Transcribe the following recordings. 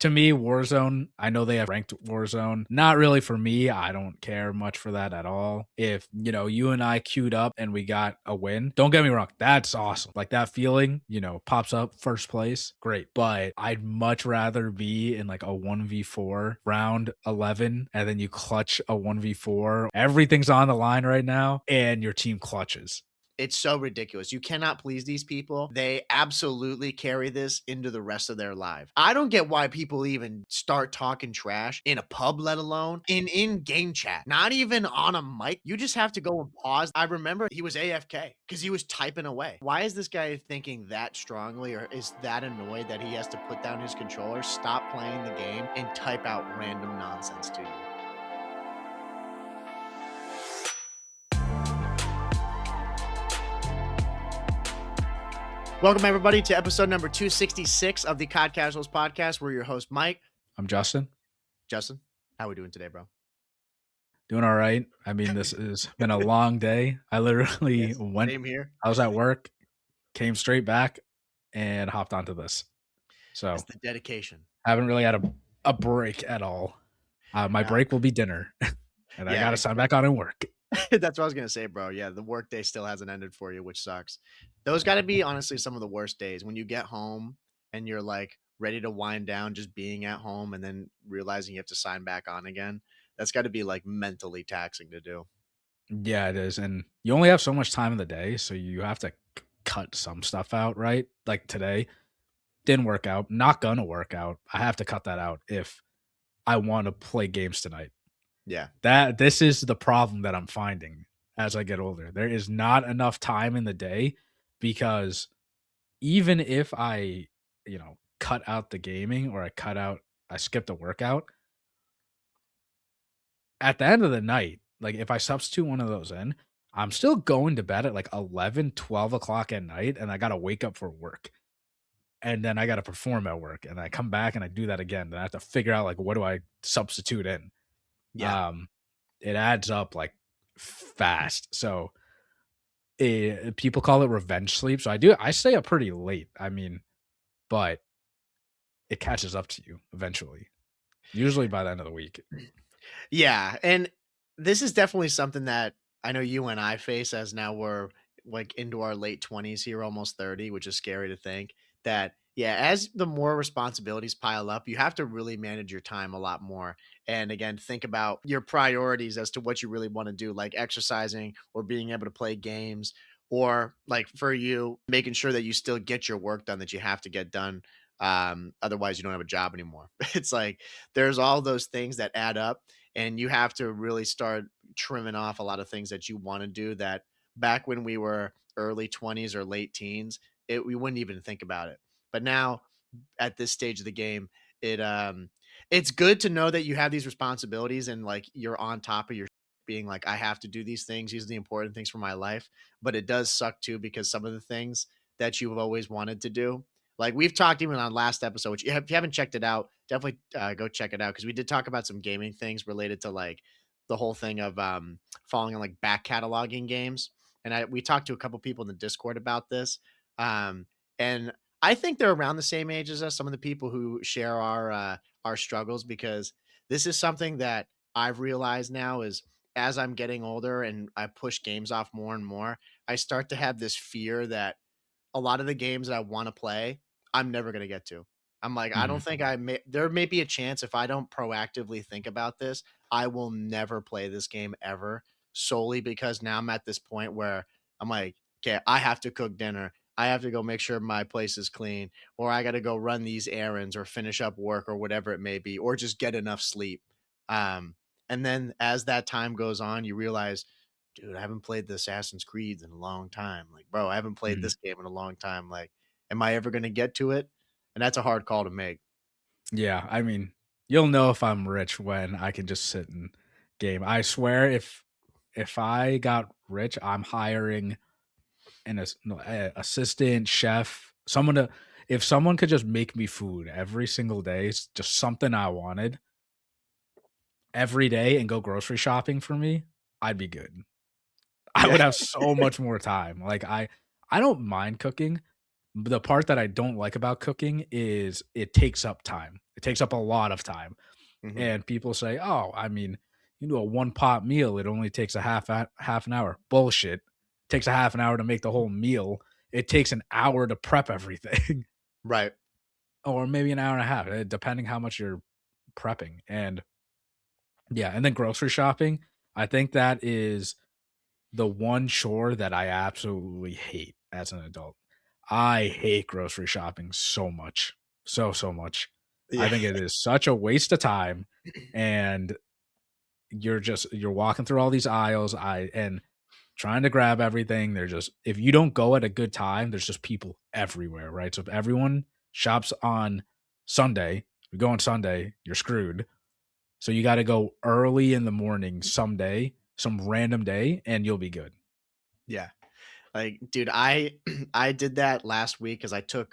To me, Warzone, I know they have ranked Warzone. Not really for me. I don't care much for that at all. If, you and I queued up and we got a win, don't get me wrong, that's awesome. Like that feeling, pops up first place, great. But I'd much rather be in like a 1v4 round 11 and then you clutch a 1v4. Everything's on the line right now and your team clutches. It's so ridiculous. You cannot please these people. They absolutely carry this into the rest of their life. I don't get why people even start talking trash in a pub, let alone in game chat. Not even on a mic. You just have to go and pause. I remember he was AFK because he was typing away. Why is this guy thinking that strongly or is that annoyed that he has to put down his controller, stop playing the game, and type out random nonsense to you? Welcome, everybody, to episode number 266 of the COD Casuals podcast. We're your host, Mike. I'm Justin. Justin, how are we doing today, bro? Doing all right. I mean, this has been a long day. I literally went. Same here. I was at work, came straight back, and hopped onto this. So it's the dedication. Haven't really had a break at all. My break will be dinner, and I got to sign back on and work. That's what I was going to say, bro. Yeah, the work day still hasn't ended for you, which sucks. Those got to be, honestly, some of the worst days when you get home and you're like ready to wind down just being at home and then realizing you have to sign back on again. That's got to be like mentally taxing to do. Yeah, it is. And you only have so much time in the day, so you have to cut some stuff out, right? Like today, didn't work out, not going to work out. I have to cut that out if I want to play games tonight. Yeah. This is the problem that I'm finding as I get older. There is not enough time in the day because even if I, cut out the gaming or I skip the workout, at the end of the night, like if I substitute one of those in, I'm still going to bed at like 11, 12 o'clock at night and I got to wake up for work. And then I got to perform at work and I come back and I do that again. Then I have to figure out like, what do I substitute in? Yeah. It adds up like fast. So people call it revenge sleep. So I stay up pretty late. I mean, but it catches up to you eventually, usually by the end of the week. Yeah. And this is definitely something that I know you and I face as now we're like into our late 20s here, almost 30, which is scary to think that, yeah, as the more responsibilities pile up, you have to really manage your time a lot more. And again, think about your priorities as to what you really want to do, like exercising or being able to play games, or like for you, making sure that you still get your work done that you have to get done. Otherwise, you don't have a job anymore. It's like there's all those things that add up, and you have to really start trimming off a lot of things that you want to do that back when we were early 20s or late teens, we wouldn't even think about it. But now at this stage of the game, it's good to know that you have these responsibilities and like you're on top of your being like, I have to do these things. These are the important things for my life. But it does suck too, because some of the things that you've always wanted to do, like we've talked even on last episode, which if you haven't checked it out, definitely go check it out. Cause we did talk about some gaming things related to like the whole thing of following on like back cataloging games. And we talked to a couple people in the Discord about this. And I think they're around the same age as us, some of the people who share our struggles, because this is something that I've realized now is as I'm getting older and I push games off more and more, I start to have this fear that a lot of the games that I want to play, I'm never going to get to. I'm like, I don't think there may be a chance if I don't proactively think about this, I will never play this game ever, solely because now I'm at this point where I'm like, okay, I have to cook dinner. I have to go make sure my place is clean, or I got to go run these errands or finish up work or whatever it may be, or just get enough sleep. And then as that time goes on, you realize, dude, I haven't played the Assassin's Creed in a long time. Like, bro, I haven't played this game in a long time. Like, am I ever going to get to it? And that's a hard call to make. Yeah. I mean, you'll know if I'm rich when I can just sit and game. I swear if I got rich, I'm hiring an assistant, chef, if someone could just make me food every single day, it's just something I wanted every day and go grocery shopping for me, I'd be good. I would have so much more time. Like I don't mind cooking. The part that I don't like about cooking is it takes up time. It takes up a lot of time. Mhm. And people say, "Oh, I mean, you do a one pot meal, it only takes a half an hour." Bullshit. It takes a half an hour to make the whole meal. It takes an hour to prep everything, Right. or maybe an hour and a half, depending how much you're prepping. And yeah, and then grocery shopping, I think that is the one chore that I absolutely hate as an adult. I hate grocery shopping so much. So much. I Yeah. think it is such a waste of time, and you're walking through all these aisles, and trying to grab everything. They're just, if you don't go at a good time, there's just people everywhere, right? So if everyone shops on Sunday, you go on Sunday, you're screwed. So you got to go early in the morning someday, some random day, and you'll be good. Yeah. Like, dude, I I did that last week because I took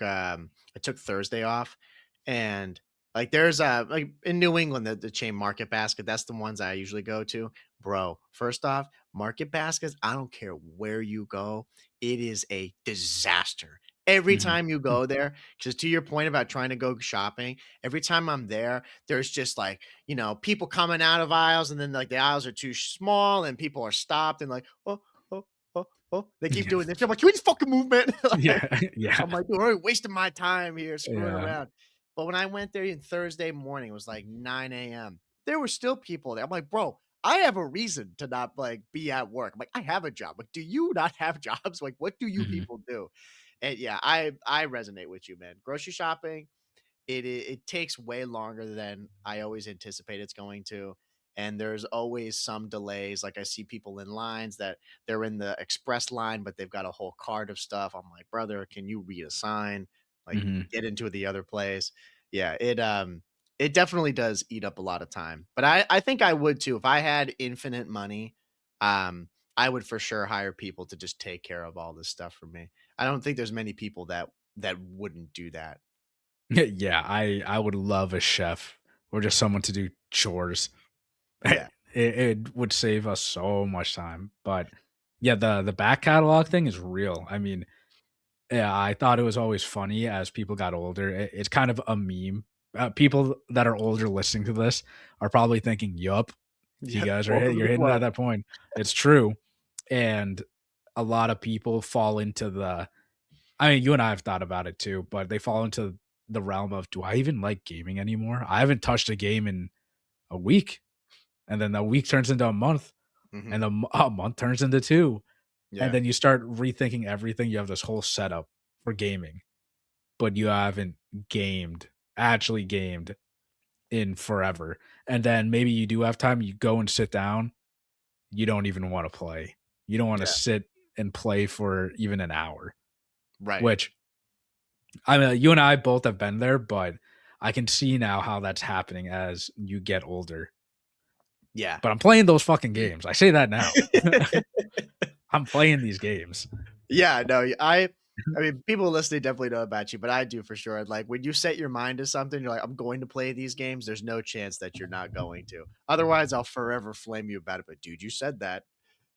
Thursday off, and like there's like in New England the chain Market Basket, that's the ones I usually go to. Bro, first off, Market Baskets, I don't care where you go, it is a disaster. Every Mhm. time you go there, because to your point about trying to go shopping, every time I'm there, there's just like, people coming out of aisles, and then like the aisles are too small and people are stopped and like, oh, oh, oh, oh, they keep Yeah. doing this. I'm like, can we just fucking move, man? Like, Yeah. Yeah. I'm like, dude, I'm already wasting my time here screwing Yeah. around. But when I went there in Thursday morning, it was like 9 a.m. There were still people there. I'm like, bro, I have a reason to not like be at work. I'm like, I have a job. Like, do you not have jobs? Like, what do you Mhm. people do? And yeah, I resonate with you, man. Grocery shopping, it takes way longer than I always anticipate it's going to. And there's always some delays. Like I see people in lines that they're in the express line, but they've got a whole cart of stuff. I'm like, brother, can you read a sign? Like Mhm. get into the other place. Yeah, it definitely does eat up a lot of time. But I think I would too. If I had infinite money, I would for sure hire people to just take care of all this stuff for me. I don't think there's many people that wouldn't do that. Yeah, I would love a chef or just someone to do chores. Yeah. It would save us so much time. But yeah, the back catalog thing is real. I mean, yeah, I thought it was always funny as people got older. It's kind of a meme. People that are older listening to this are probably thinking, "Yup, you Yeah, guys are welcome to you're the hitting at club. that point." It's true, and a lot of people fall into the. I mean, you and I have thought about it too, but they fall into the realm of, "Do I even like gaming anymore? I haven't touched a game in a week," and then the week turns into a month, Mhm. and a month turns into 2, and Yeah, then you start rethinking everything. You have this whole setup for gaming, but you haven't gamed, actually gamed in forever. And then maybe you do have time, you go and sit down, you don't even want to play. You don't want to yeah, sit and play for even an hour, right. which I mean, you and I both have been there, but I can see now how that's happening as you get older. Yeah. But I'm playing those fucking games. I say that now. I'm playing these games. Yeah, no, I mean, people listening definitely know about you, but I do for sure. Like, when you set your mind to something, you're like, "I'm going to play these games," there's no chance that you're not going to. Otherwise, I'll forever flame you about it, but, "Dude, you said that."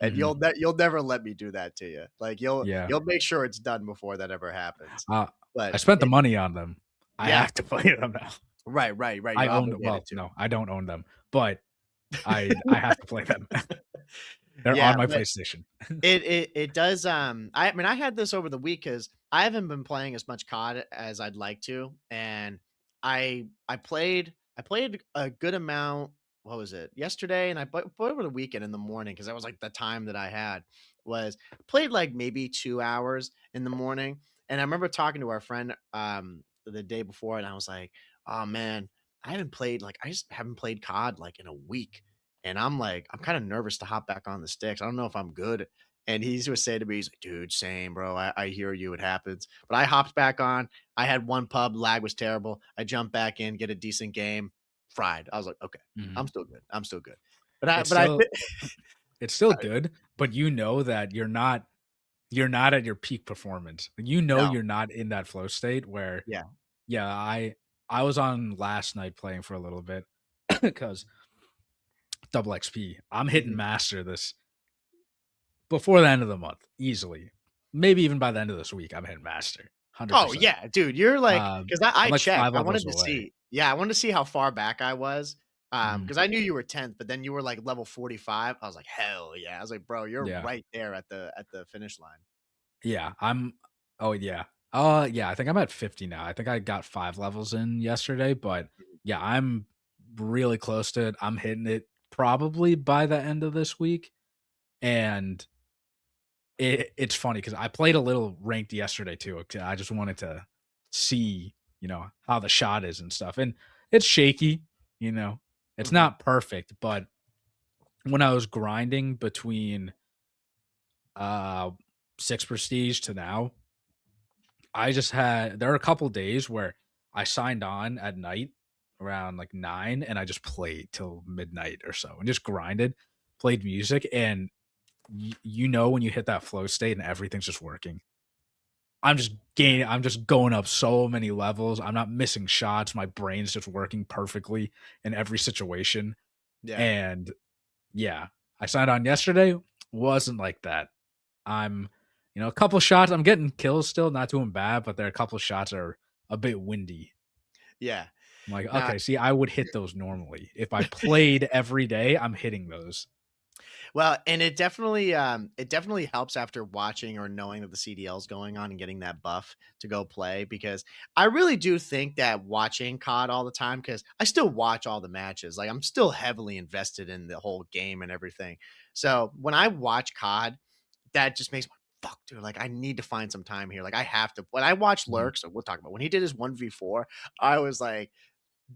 And Mhm. you'll never let me do that to you. Like, Yeah. you'll make sure it's done before that ever happens. Uh, I But spent the it money on them. I yeah. have to play them now. Right, right, right, I you're own, obligated well, to. no, I don't own them, but I have to play them. They're on Yeah, my but PlayStation. it does, I mean, I had this over the week because I haven't been playing as much COD as I'd like to, and I played a good amount, what was it? Yesterday, and I played over the weekend in the morning because that was, like, the time that I had, was played, like, maybe 2 hours in the morning, and I remember talking to our friend, the day before, and I was like, "Oh, man, I just haven't played COD, like, in a week." And I'm like, I'm kind of nervous to hop back on the sticks. I don't know if I'm good. And he was saying to me, he's like, dude, same, bro. I hear you. It happens. But I hopped back on. I had one pub, lag was terrible. I jumped back in, get a decent game, fried. I was like, okay, Mhm. I'm still good. I'm still good. But I, It's but I, still it's still sorry, good, but you know that you're not at your peak performance. You know no, you're not in that flow state where, yeah, yeah, I was on last night playing for a little bit because double XP. I'm hitting mhm. master this before the end of the month, easily. Maybe even by the end of this week, I'm hitting master, Oh 100%. yeah, dude, you're like, because I I'm like checked. 5 I levels wanted to away. see. Yeah, I wanted to see how far back I was, Mhm. because I knew you were 10th, but then you were, like, level 45. I was like, "Hell yeah." I was like, "Bro, you're Yeah. right there at the finish line." Yeah, I'm oh, yeah. Yeah, I think I'm at 50 now. I think I got 5 levels in yesterday, but yeah, I'm really close to it. I'm hitting it probably by the end of this week, and it's funny because I played a little ranked yesterday too. 'Cause I just wanted to see, how the shot is and stuff, and it's shaky, you know? It's Mhm. not perfect, but when I was grinding between, uh, 6 prestige to now, there are a couple days where I signed on at night around like 9 and I just played till midnight or so and just grinded, played music, and when you hit that flow state and everything's just working. Yeah. I'm just going up so many levels. I'm not missing shots. My brain's just working perfectly in every situation. Yeah. And yeah, I signed on yesterday. Wasn't like that. I'm, a couple shots. I'm getting kills still, not doing bad, but there are a couple shots that are a bit windy. Yeah. I'm like, Now okay, see, I would hit those normally. If I played every day, I'm hitting those. well, and it definitely helps after watching or knowing that the CDL is going on and getting that buff to go play, because I really do think that watching COD all the time, because I still watch all the matches. Like, I'm still heavily invested in the whole game and everything. So when I watch COD, that just makes me, fuck, dude, like I need to find some time here. Like I have to. When I watch Mhm, Lurks, or we'll talk about when he did his 1v4, I was like,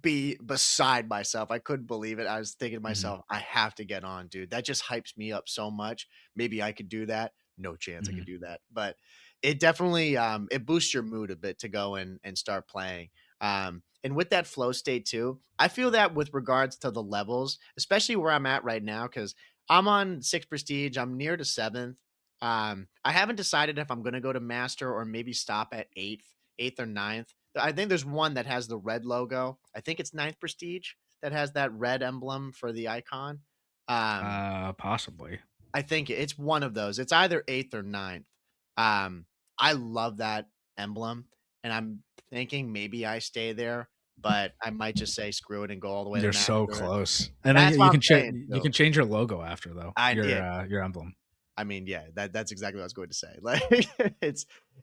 be beside myself. I couldn't believe it. I was thinking to mhm, myself, I have to get on, dude. That just hypes me up so much. Maybe I could do that. No chance I could mhm, do that. But it definitely it boosts your mood a bit to go and start playing. And with that flow state too, I feel that with regards to the levels, especially where I'm at right now, because I'm on 6 prestige, I'm near to 7th. I haven't decided if I'm gonna go to master or maybe stop at 8th or ninth. I think there's one that has the red logo. I think it's ninth prestige that has that red emblem for the icon. Um, possibly. I think it's one of those. It's either eighth or ninth. Um, I love that emblem, and I'm thinking maybe I stay there, but I might just say screw it and go all the way to You're so master. close, and then That's what you I'm can saying you too. can change your logo after though, I yeah, your emblem. I mean, yeah, that's exactly what I was going to say. Like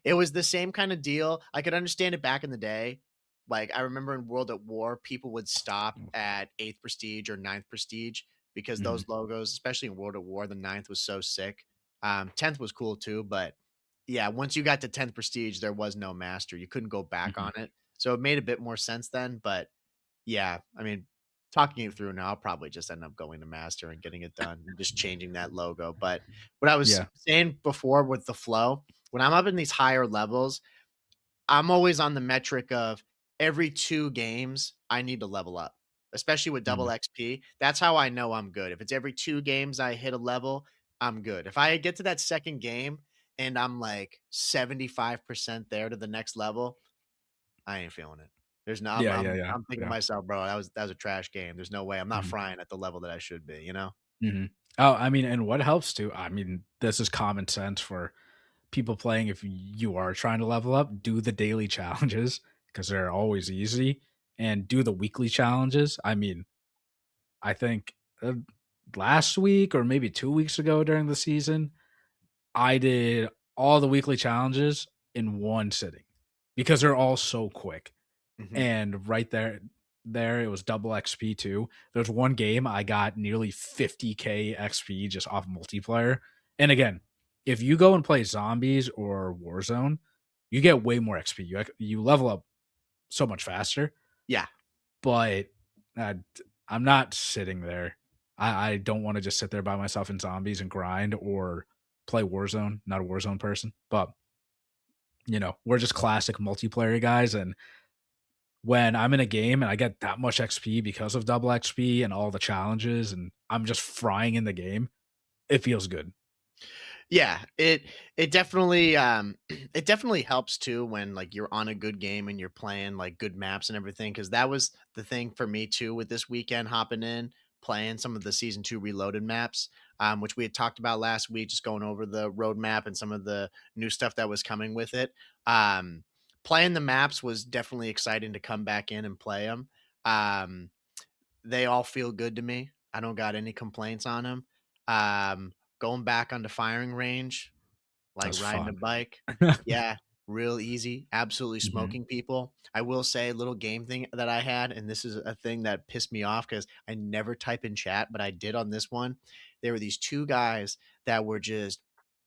it was the same kind of deal. I could understand it back in the day. Like I remember in World at War, people would stop at 8th prestige or ninth prestige because Mhm, those logos, especially in World at War, the ninth was so sick. 10th was cool too, but yeah, once you got to 10th prestige, there was no master. You couldn't go back mhm, on it. So it made a bit more sense then, but yeah, I mean, talking it through now, I'll probably just end up going to master and getting it done and just changing that logo. But what I was yeah, saying before with the flow, when I'm up in these higher levels, I'm always on the metric of every 2 games, I need to level up, especially with double mhm, XP. That's how I know I'm good. If it's every 2 games I hit a level, I'm good. If I get to that second game and I'm like 75% there to the next level, I ain't feeling it. There's no yeah, yeah, yeah, I'm thinking to yeah, myself, "Bro, that was a trash game. There's no way. I'm not mhm, frying at the level that I should be," you know? mhm. Oh, I mean, and what helps too, I mean, this is common sense for people playing. If you are trying to level up, do the daily challenges because 'cause they're always easy, and do the weekly challenges. I mean, I think, last week or maybe 2 weeks ago during the season, I did all the weekly challenges in one sitting because they're all so quick. Mhm. And right there it was double XP too. There's one game I got nearly 50k XP just off multiplayer. And again, if you go and play zombies or Warzone, you get way more XP. You level up so much faster. Yeah. But uh, I'm not sitting there. I don't want to just sit there by myself in zombies and grind or play Warzone. Not a Warzone person, but we're just classic multiplayer guys. And when I'm in a game and I get that much XP because of double XP and all the challenges, and I'm just frying in the game, it feels good. Yeah, it definitely it definitely helps too when like you're on a good game and you're playing like good maps and everything, because that was the thing for me too with this weekend hopping in playing some of the season 2 reloaded maps, which we had talked about last week, just going over the roadmap and some of the new stuff that was coming with it. um Playing the maps was definitely exciting to come back in and play them. Um, they all feel good to me. I don't got any complaints on them. Going back on the firing range, like That's riding a fun. bike. Yeah, real easy, absolutely Mhm, smoking people. I will say a little game thing that I had, and this is a thing that pissed me off because I never type in chat, but I did on this one. There were these 2 guys that were just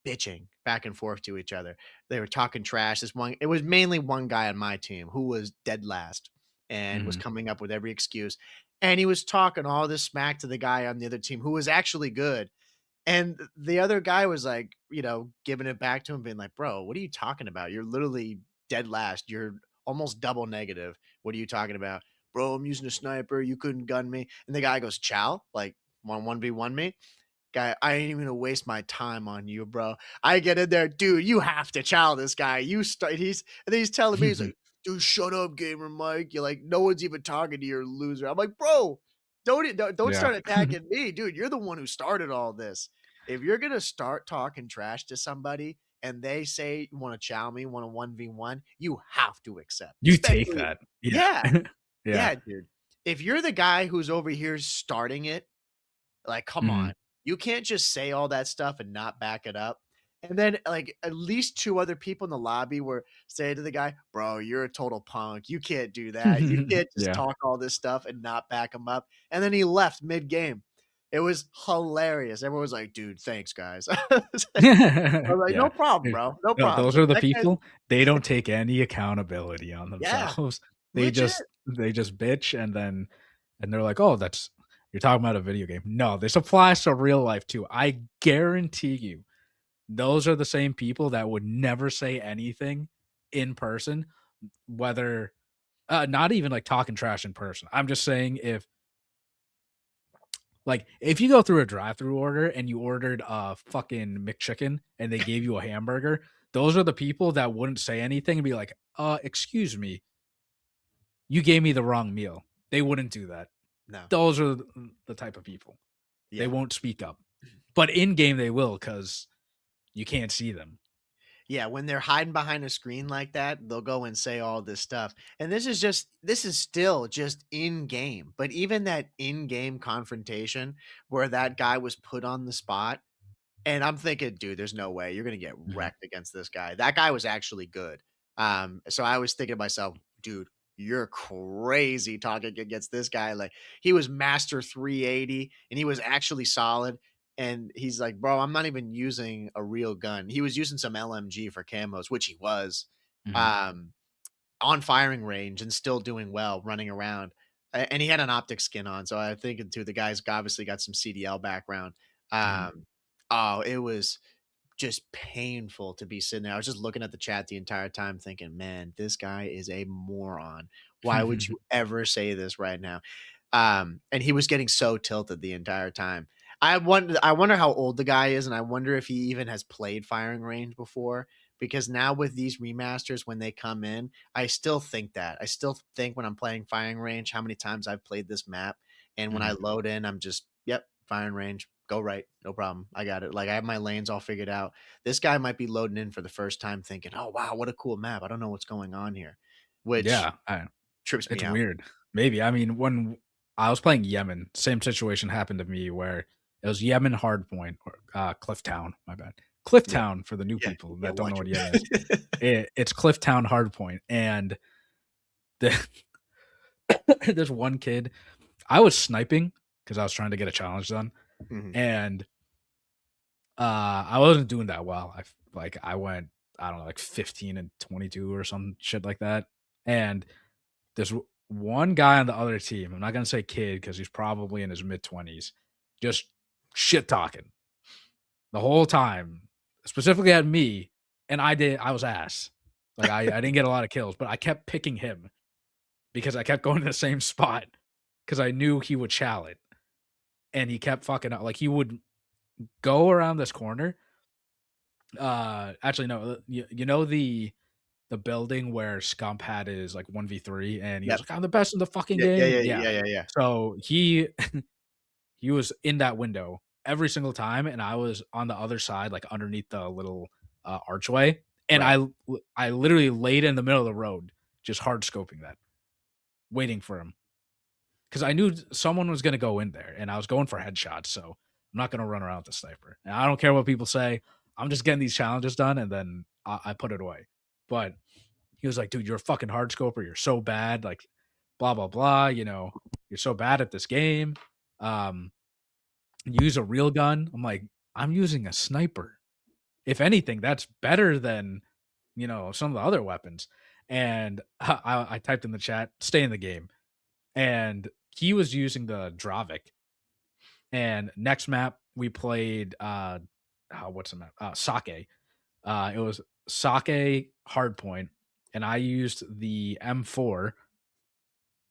bitching back and forth to each other. They were talking trash. This one it was mainly one guy on my team who was dead last and was mhm. coming up with every excuse, and he was talking all this smack to the guy on the other team who was actually good, and the other guy was like, giving it back to him, being like, "Bro, what are you talking about? You're literally dead last. You're almost double negative. What are you talking about? Bro, I'm using a sniper. You couldn't gun me." And the guy goes, "Chow, like, want 1v1 me?" Guy, I ain't even gonna waste my time on you, bro. I get in there, dude. You have to chow this guy. You start. He's telling me, he's like, dude, shut up, gamer Mike. You're like, no one's even talking to your loser. I'm like, bro, don't Yeah. start attacking me, dude. You're the one who started all this. If you're gonna start talking trash to somebody and they say you want to chow me, want a 1v1, you have to accept. You take Especially, that. Yeah. yeah, Yeah. yeah, dude. If you're the guy who's over here starting it, like, come on. Mhm. You can't just say all that stuff and not back it up. And then, like, at least 2 other people in the lobby were saying to the guy, "Bro, you're a total punk. You can't do that. You can't just Yeah. talk all this stuff and not back him up." And then he left mid-game. It was hilarious. Everyone was like, "Dude, thanks, guys." I was like, Yeah. "No problem, Dude, bro. No no, problem." those are the That guy's people, they don't take any accountability on yeah, themselves. They legit. just bitch and they're like, "Oh, that's you're talking about a video game." No, this applies to real life too. I guarantee you, those are the same people that would never say anything in person, whether not even like talking trash in person. I'm just saying if you go through a drive-through order and you ordered a fucking McChicken and they gave you a hamburger, those are the people that wouldn't say anything and be like, excuse me, you gave me the wrong meal." They wouldn't do that. No. Those are the type of people. They Yeah. won't speak up. But in game they will because you can't see them. Yeah, when they're hiding behind a screen like that, they'll go and say all this stuff. And this is still just in game. But even that in game confrontation where that guy was put on the spot, and I'm thinking, dude, there's no way you're gonna get Mhm. wrecked against this guy. That guy was actually good. So I was thinking to myself, dude, you're crazy talking against this guy. Like he was master 380 and he was actually solid. And he's like, bro, I'm not even using a real gun. He was using some LMG for camos, which he was. Mhm. Um, on firing range and still doing well running around. And he had an optic skin on. So I think too the guy's obviously got some CDL background. Mhm. Um, oh, it was just painful to be sitting there. I was just looking at the chat the entire time thinking, man, this guy is a moron. Why would you ever say this right now? And he was getting so tilted the entire time. I wonder how old the guy is, and I wonder if he even has played firing range before. Because now with these remasters, when they come in, I still think that. I still think when I'm playing firing range, how many times I've played this map. And when I Mhm. load in, I'm just, yep, firing range, go right, no problem. I got it. Like I have my lanes all figured out. This guy might be loading in for the first time thinking, oh wow, what a cool map. I don't know what's going on here. Which Yeah, trips me it's out. weird. Maybe. I mean, when I was playing Yemen, same situation happened to me where it was Yemen Hardpoint or Clifftown. My bad, Yeah. Clifftown for the new Yeah. people Yeah. that don't know Watch what Yemen is. it. It's Clifftown Hardpoint, and the, there's one kid. I was sniping because I was trying to get a challenge done, Mhm. and I wasn't doing that well. I went, I don't know, like 15 and 22 or some shit like that, and there's one guy on the other team. I'm not gonna say kid because he's probably in his mid-20s, just shit talking the whole time, specifically at me. And I was ass. Like I didn't get a lot of kills, but I kept picking him because I kept going to the same spot because I knew he would chow it, and he kept fucking up. Like he would go around this corner. Actually, no, you know the building where Scump had his like 1v3 and he was Yep. like, I'm the best in the fucking Yeah, yeah, game. yeah, Yeah. yeah, yeah, yeah. So he was in that window every single time, and I was on the other side, like underneath the little archway. And Right. I literally laid in the middle of the road, just hard scoping that, waiting for him. because I knew someone was gonna go in there, and I was going for headshots, so I'm not gonna run around with the sniper. And I don't care what people say. I'm just getting these challenges done, and then I put it away. But he was like, "Dude, you're a fucking hard scoper. You're so bad. Like, blah blah blah. You're so bad at this game. Um, use a real gun." I'm like, "I'm using a sniper. If anything, that's better than some of the other weapons." And I typed in the chat, "Stay in the game." And he was using the Dravik. And next map we played what's the map? Sake. It was Sake Hardpoint, and I used the M4,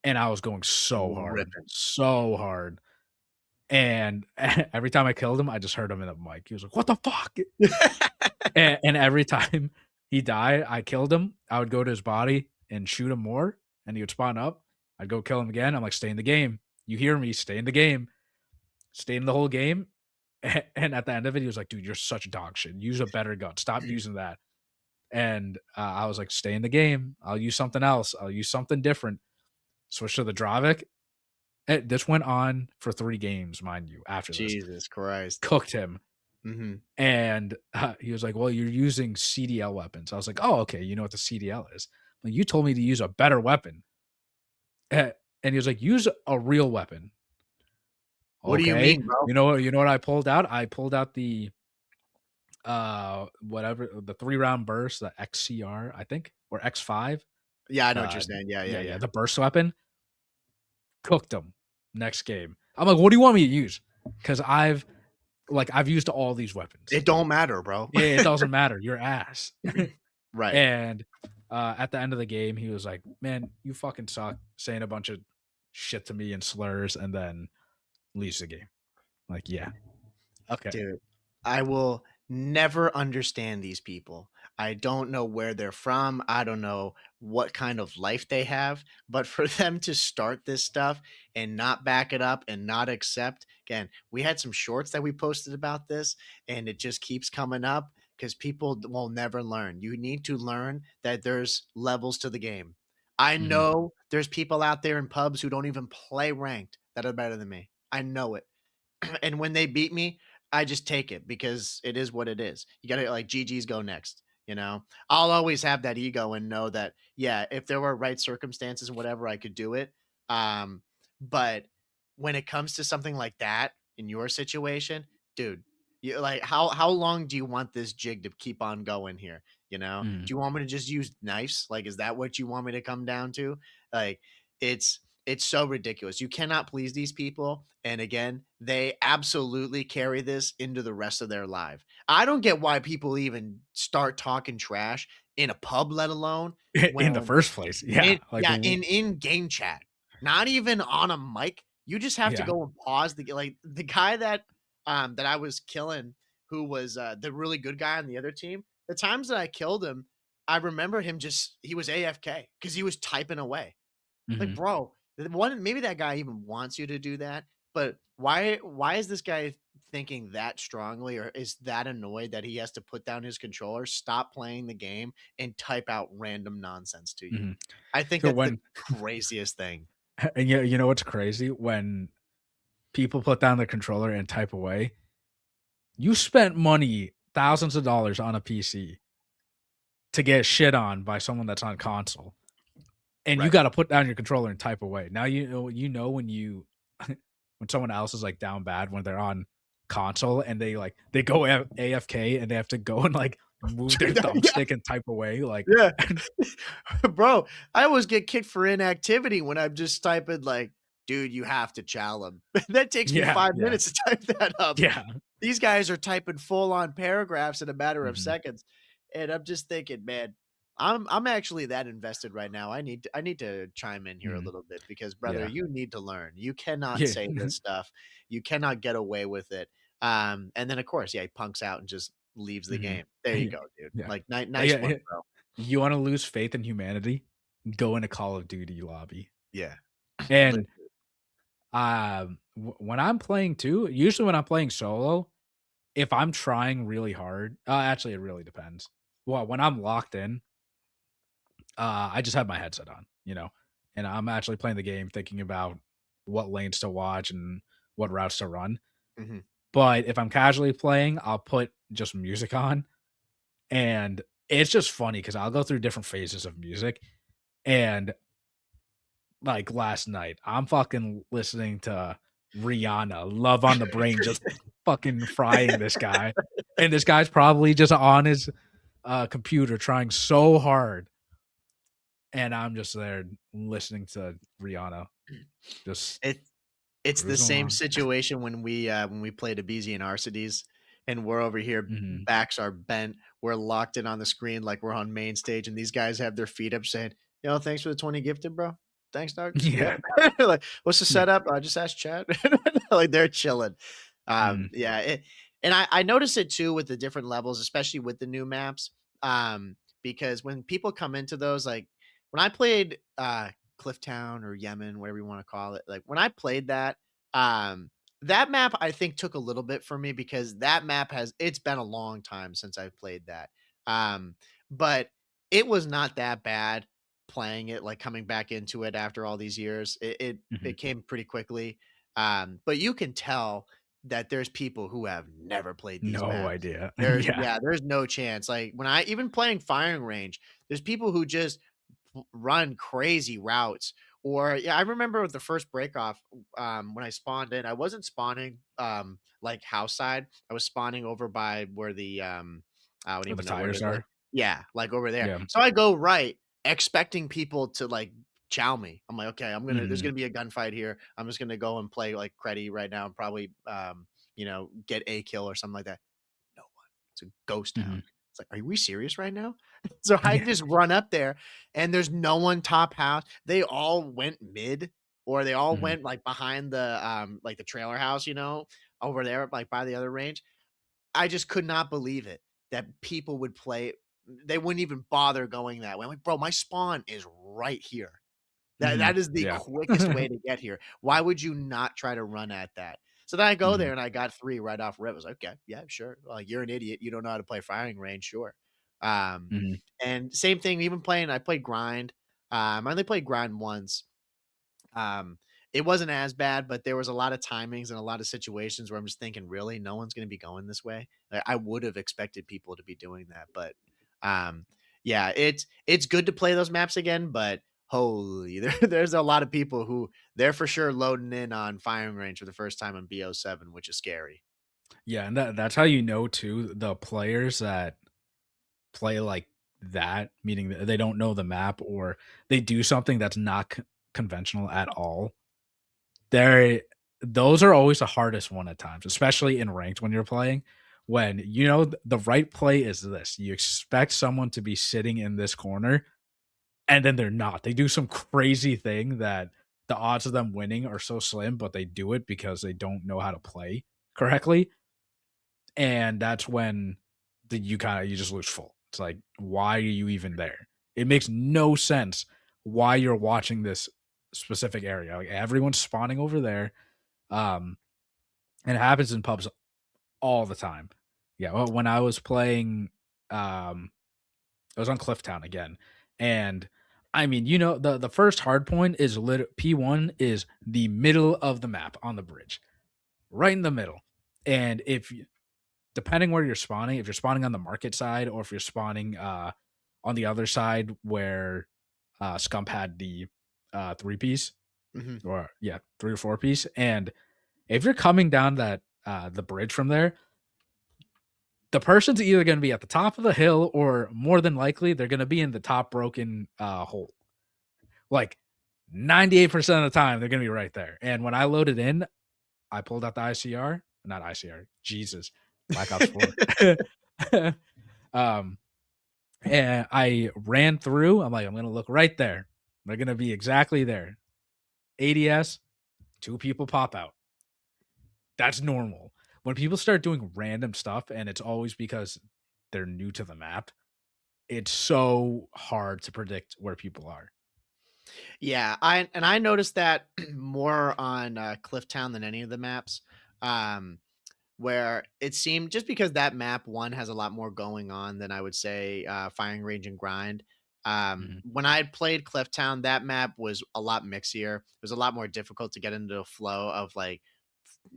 and I was going Ripping. so hard. And every time I killed him, I just heard him in the mic. He was like, "What the fuck?" And every time he died, I killed him. I would go to his body and shoot him more, and he would spawn up. I'd go kill him again. I'm like, "Stay in the game. You hear me? Stay in the game." Stayed in the whole game. And at the end of it, he was like, "Dude, you're such dog shit. Use a better gun. Stop using that." And I was like, "Stay in the game. I'll use something else. I'll use something different." Switch to the Dravik. This went on for 3 games, mind you, after this. Jesus Christ. Cooked him. Hmm. And he was like, "Well, you're using CDL weapons." I was like, "Oh, okay. You know what the CDL is?" Like, "You told me to use a better weapon." And he was like, "Use a real weapon." What do you Okay. mean, bro? You know what I pulled out? I pulled out the whatever, the 3-round burst, the XCR, I think, or X5. Yeah, I know what you're Uh saying. Yeah, yeah, yeah, yeah. the burst weapon. Cooked them next game. I'm like, "What do you want me to use?" Because I've used all these weapons. It don't matter, bro. Yeah, it doesn't matter. Your ass. Right. And at the end of the game, he was like, "Man, you fucking suck," saying a bunch of shit to me and slurs, and then leaves the game. Like, yeah, okay. Dude, I will never understand these people. I don't know where they're from. I don't know what kind of life they have, but for them to start this stuff and not back it up and not accept, again, we had some shorts that we posted about this, and it just keeps coming up because people will never learn. You need to learn that there's levels to the game. I Mhm. know there's people out there in pubs who don't even play ranked that are better than me. I know it. And when they beat me, I just take it because it is what it is. You got to like GG's go next. I'll always have that ego and know that, yeah, if there were right circumstances and whatever, I could do it. But when it comes to something like that in your situation, dude, you like how long do you want this jig to keep on going here? Mhm. Do you want me to just use knives? Like, is that what you want me to come down to? Like, it's so ridiculous. You cannot please these people. And again, they absolutely carry this into the rest of their life. I don't get why people even start talking trash in a pub, let alone In the when first place. Yeah, in game chat, not even on a mic. You just have to yeah. go and pause the guy that I was killing, who was the really good guy on the other team. The times that I killed him, I remember him just he was AFK because he was typing away. Like, Mhm. bro, one maybe that guy even wants you to do that, but why is this guy thinking that strongly or is that annoyed that he has to put down his controller, stop playing the game, and type out random nonsense to you? Mhm. I think So that's the when craziest thing. and you know what's crazy? When people put down the controller and type away, you spent money, thousands of dollars on a PC to get shit on by someone that's on console. And you Right. gotta put down your controller and type away. Now you know when you when someone else is, like, down bad when they're on console and they go AFK and they have to go and, like, move their Yeah. thumbstick and type away, like Yeah. Bro, I always get kicked for inactivity when I'm just typing like, "Dude, you have to chow him." That takes me yeah, 5 yeah, minutes to type that up. yeah. These guys are typing full on paragraphs in a matter of Mhm. seconds, and I'm just thinking, "Man, I'm actually that invested right now. I need to chime in here a Mhm. little bit because, brother, Yeah. you need to learn. You cannot Yeah. say this stuff. You cannot get away with it." And then, of course, yeah, he punks out and just leaves the Mhm. game. There you Yeah. go, dude. Yeah. Like, Yeah, nice one, yeah. bro. You wanna lose faith in humanity? Go in a Call of Duty lobby. Yeah. Lit And, when I'm playing too, usually when I'm playing solo, if I'm trying really hard, actually, it really depends. Well, when I'm locked in, I just have my headset on, and I'm actually playing the game thinking about what lanes to watch and what routes to run. Mhm. But if I'm casually playing, I'll put just music on, and it's just funny because I'll go through different phases of music. And like last night, I'm fucking listening to Rihanna, "Love on the Brain," just fucking frying this guy. And this guy's probably just on his computer trying so hard, and I'm just there listening to Rihanna just It it's the cruising same along. situation when we played Abizi and Arcides, and we're over here, Mhm. backs are bent, we're locked in on the screen like we're on main stage, and these guys have their feet up saying, "Yo, thanks for the 20 gifted, bro. Thanks, dog. Yeah, Yep." Like, "What's the yeah. setup?" "I just asked Chad." Like, they're chilling. Mhm, Yeah, and I notice it too with the different levels, especially with the new maps, because when people come into those, like, when I played, Clifftown or Yemen, whatever you wanna call it, like, when I played that, um, that map, I think, took a little bit for me because that map has it's been a long time since I've played that. But it was not that bad playing it, like, coming back into it after all these years. mhm. It came pretty quickly. But you can tell that there's people who have never played these No maps. idea. There's Yeah. yeah, there's no chance. Like, when I even playing firing range, there's people who just run crazy routes. Or yeah, I remember with the first break off, when I spawned in, I wasn't spawning like house side. I was spawning over by where the I don't Where the even know what it tires is. Like, are. yeah, like over there. Yeah. So I go right, expecting people to like chow me. I'm like, okay, there's Mhm. gonna be a gunfight here. I'm just gonna go and play like Creddy right now and probably get a kill or something like that. No one. It's a ghost town. Mhm. It's like, are we serious right now? So I Yeah. just run up there and there's no one top house. They all went mid or they all Mhm. went like behind the like the trailer house, over there, like by the other range. I just could not believe it that people would play. They wouldn't even bother going that way. I'm like, bro, my spawn is right here. That Mhm. is the Yeah. quickest way to get here. Why would you not try to run at that? So then I go Mhm. there and I got 3 right off rip. I was like, "Okay, yeah, sure. Like, you're an idiot. You don't know how to play firing range, sure." Um, Mhm. and same thing, even playing I played grind. I only played grind once. Um, it wasn't as bad, but there was a lot of timings and a lot of situations where I'm just thinking, really, no one's going to be going this way. Like, I would have expected people to be doing that, but um, yeah, it's good to play those maps again. But holy, there's a lot of people who they're for sure loading in on firing range for the first time on BO7, which is scary. Yeah, and that's how you know too, the players that play like that, meaning that they don't know the map or they do something that's not conventional at all. They're those are always the hardest one at times, especially in ranked when you're playing. When you know the right play is this, you expect someone to be sitting in this corner, and then they're not. They do some crazy thing that the odds of them winning are so slim, but they do it because they don't know how to play correctly. And that's when you just lose full. It's like, why are you even there? It makes no sense why you're watching this specific area. Like everyone's spawning over there. Um, and it happens in pubs all the time. Yeah, well, when I was playing, I was on Clifftown again, and I mean, the first hard point is P1 is the middle of the map on the bridge, right in the middle. And depending where you're spawning, if you're spawning on the market side or if you're spawning on the other side where Scump had the three piece Mhm. or yeah, 3 or 4 piece, and if you're coming down that the bridge from there, the person's either going to be at the top of the hill or more than likely they're going to be in the top broken hole. Like 98% of the time, they're going to be right there. And when I loaded in, I pulled out the ICR, not ICR, Jesus, Blackouts 4. um, and I ran through. I'm like, I'm going to look right there. They're going to be exactly there. ADS, 2 people pop out. That's normal. When people start doing random stuff and it's always because they're new to the map, it's so hard to predict where people are. Yeah, I noticed that more on Clifftown than any of the maps. Um, where it seemed just because that map one has a lot more going on than I would say firing range and grind. Mhm. When I played Clifftown, that map was a lot mixier. It was a lot more difficult to get into the flow of like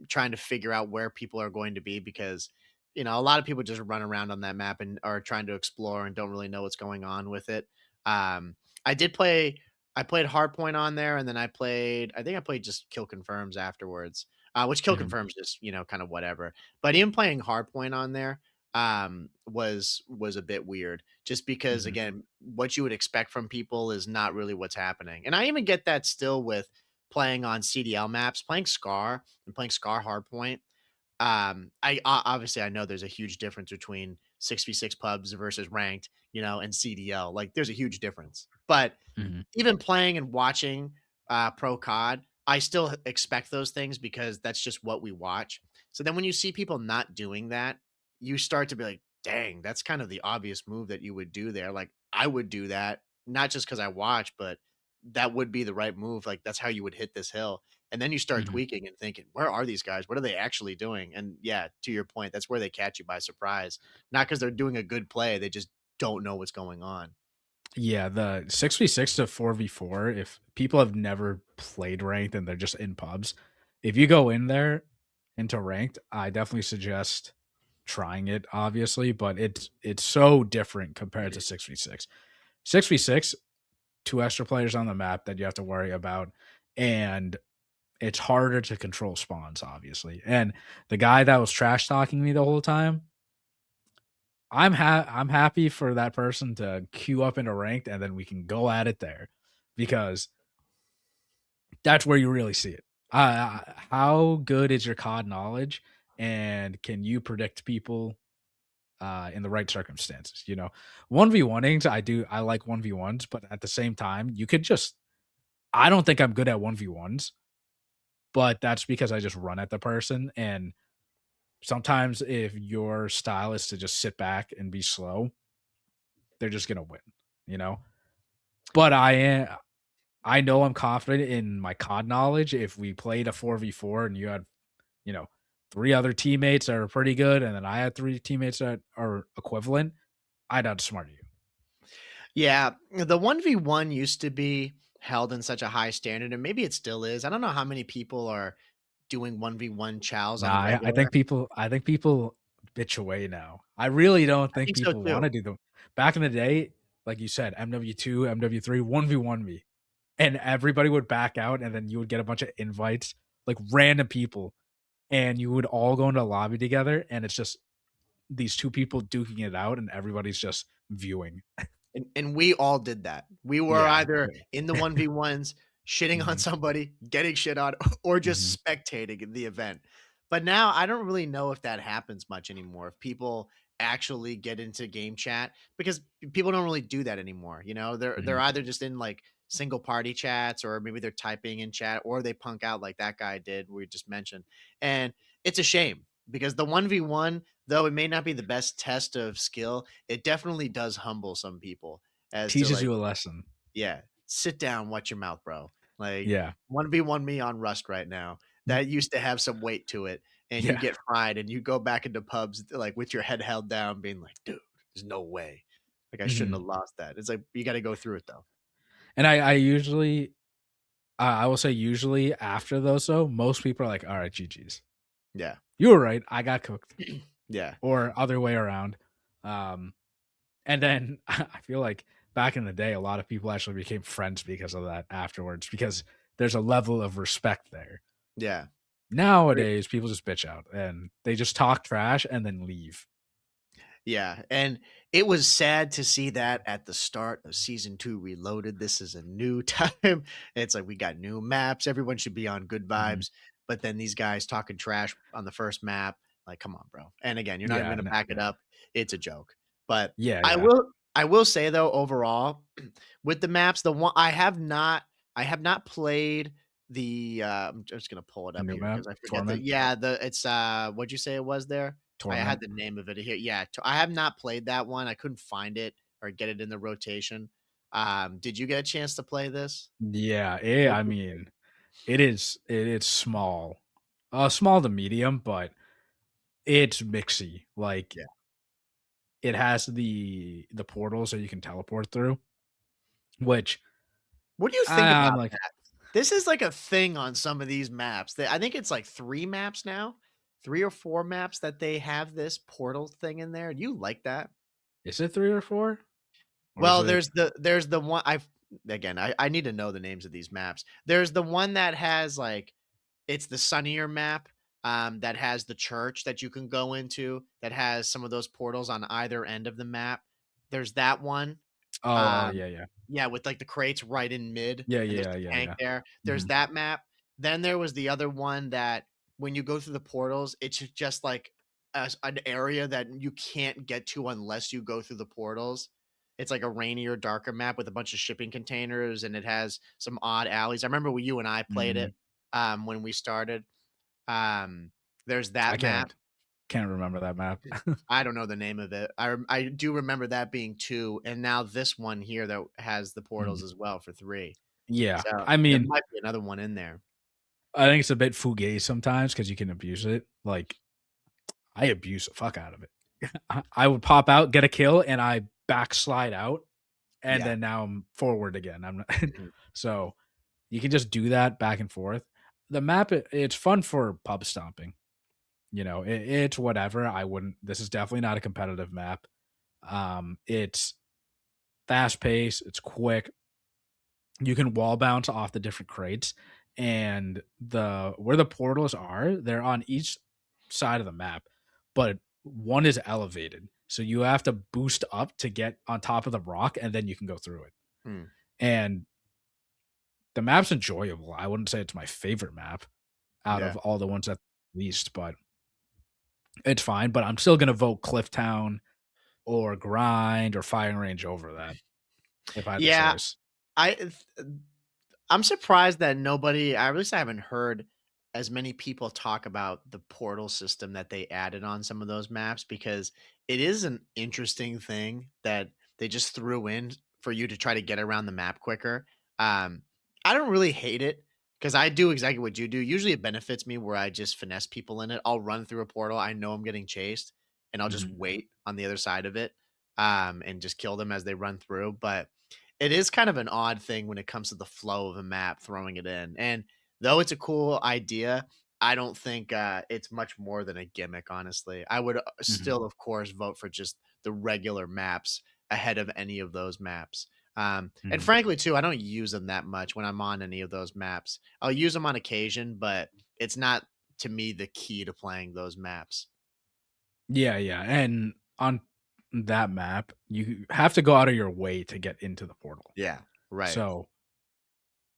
trying to figure out where people are going to be because a lot of people just run around on that map and are trying to explore and don't really know what's going on with it. I did play I played Hardpoint on there, and then I think I played just Kill Confirms afterwards. Which Kill Mhm. Confirms just, kind of whatever. But even playing Hardpoint on there was a bit weird just because Mhm. again, what you would expect from people is not really what's happening. And I even get that still with playing on CDL maps, playing Scar and playing Scar Hardpoint. Obviously I know there's a huge difference between 6v6 pubs versus ranked, and CDL. Like there's a huge difference. But Mhm. even playing and watching pro COD, I still expect those things because that's just what we watch. So then when you see people not doing that, you start to be like, dang, that's kind of the obvious move that you would do there. Like I would do that, not just because I watch, but that would be the right move. Like that's how you would hit this hill. And then you start Mhm. tweaking and thinking, where are these guys? What are they actually doing? And yeah, to your point, that's where they catch you by surprise. Not because they're doing a good play, they just don't know what's going on. Yeah, the 6v6 to 4v4, if people have never played ranked and they're just in pubs, if you go in there into ranked, I definitely suggest trying it, obviously, but it's so different compared to 6v6. 6v6, two extra players on the map that you have to worry about, and it's harder to control spawns, obviously. And the guy that was trash talking me the whole time, I'm happy for that person to queue up into ranked and then we can go at it there because that's where you really see it. How good is your COD knowledge, and can you predict people in the right circumstances? 1v1ings, I like 1v1s, but at the same time, you could just I don't think I'm good at 1v1s, but that's because I just run at the person. And sometimes if your style is to just sit back and be slow, they're just gonna win, you know? But I know I'm confident in my COD knowledge. If we played a 4v4 and you had, you know, three other teammates that are pretty good, and then I had three teammates that are equivalent, I'd outsmart you. Yeah, the 1v1 used to be held in such a high standard, and maybe it still is. I don't know how many people are doing 1v1 chows on Nah, the I regular. think people bitch away now. I really don't I think think so people want too. to do them. Back in the day, like you said, MW2, MW3, 1v1 me. And everybody would back out, and then you would get a bunch of invites, like random people, and you would all go into a lobby together, and it's just these two people duking it out, and everybody's just viewing. And we all did that. We were Yeah. either Yeah. in the 1v1s, shitting on Mhm. somebody, getting shit on, or Mhm. just spectating the event. But now I don't really know if that happens much anymore. If people actually get into game chat because people don't really do that anymore. They're Mhm. either just in like single party chats or maybe they're typing in chat or they punk out like that guy did we just mentioned. And it's a shame because the 1v1, though it may not be the best test of skill, it definitely does humble some people as to Teaches like, you a lesson. yeah, sit down, watch your mouth, bro. Like Yeah. 1v1 me on Rust right now. Mm. That used to have some weight to it. And you Yeah. get fried and you go back into pubs like with your head held down, being like, dude, there's no way. Like I shouldn't Mhm. have lost that. It's like you got to go through it though. And I usually I will say usually after those though, most people are like, "All right, GG's. Yeah. You were right. I got cooked." Yeah. Or other way around. Um, and then I feel like back in the day, a lot of people actually became friends because of that afterwards, because there's a level of respect there. Yeah. Nowadays, people just bitch out and they just talk trash and then leave. Yeah, and it was sad to see that at the start of season 2 Reloaded. This is a new time. It's like we got new maps. Everyone should be on good Mhm. vibes. But then these guys talking trash on the first map. Like, come on, bro. And again, you're not even Yeah, gonna no, back it yeah. up. It's a joke. But Yeah, I yeah. will I will say though, overall, with the maps, the one I have not played the I'm just gonna pull it The up new here map, because I forget the Torment, yeah, it's what'd you say it was there? I had Torment. the name of it here. Yeah, I have not played that one. I couldn't find it or get it in the rotation. Did you get a chance to play this? Yeah, What'd I you think? mean, it's small. Small to medium, but it's mixy. Like Yeah. it has the portals that you can teleport through. which What do you think I'm about like, that? This is like a thing on some of these maps that I think it's like 3 maps now, 3 or 4 maps that they have this portal thing in there. Do you like that? is it 3 or 4? Or is Well, it there's the one I've again, I need to know the names of these maps. There's the one that has, like it's the sunnier map, that has the church that you can go into, that has some of those portals on either end of the map. There's that one. Oh, Um, yeah, yeah. yeah, with, like, the crates right in mid, Yeah, and there's yeah, the yeah, tank yeah. there. There's Mhm. that map. Then there was the other one that when you go through the portals, it's just, like, an area that you can't get to unless you go through the portals. It's like a rainier, darker map with a bunch of shipping containers, and it has some odd alleys. I remember when you and I played it, Mhm. when we started. Um, there's I that map. can't remember that map. I don't know the name of it. I do remember that being 2, and now this one here that has the portals Mhm. as well for 3. Yeah. So, I there mean, might be another one in there. I think it's a bit fugazi sometimes because you can abuse it. Like, I abuse the fuck out of it. I would pop out, get a kill, and I backslide out, and Yeah. then now I'm forward again. I'm not Mhm. so you can just do that back and forth. The map, it's fun for pub stomping. It's whatever. I wouldn't. This is definitely not a competitive map. It's fast paced. It's quick. You can wall bounce off the different crates, and the where the portals are, they're on each side of the map, but one is elevated. So you have to boost up to get on top of the rock, and then you can go through it. Hmm. And the map's enjoyable. I wouldn't say it's my favorite map out Yeah. of all the ones that least, but it's fine. But I'm still gonna vote Clifftown or Grind or Firing Range over that if I had the Yeah. choice. I th I'm surprised that nobody at least I haven't heard as many people talk about the portal system that they added on some of those maps because it is an interesting thing that they just threw in for you to try to get around the map quicker. Um, I don't really hate it because I do exactly what you do. Usually it benefits me where I just finesse people in it. I'll run through a portal. I know I'm getting chased and I'll just Mhm, wait on the other side of it and just kill them as they run through. But it is kind of an odd thing when it comes to the flow of a map, throwing it in. And though it's a cool idea, I don't think it's much more than a gimmick, honestly. I would mhm, still, of course, vote for just the regular maps ahead of any of those maps. And mhm. frankly, too, I don't use them that much when I'm on any of those maps. I'll use them on occasion, but it's not to me the key to playing those maps. Yeah, yeah, and on that map, you have to go out of your way to get into the portal. Yeah, right. So,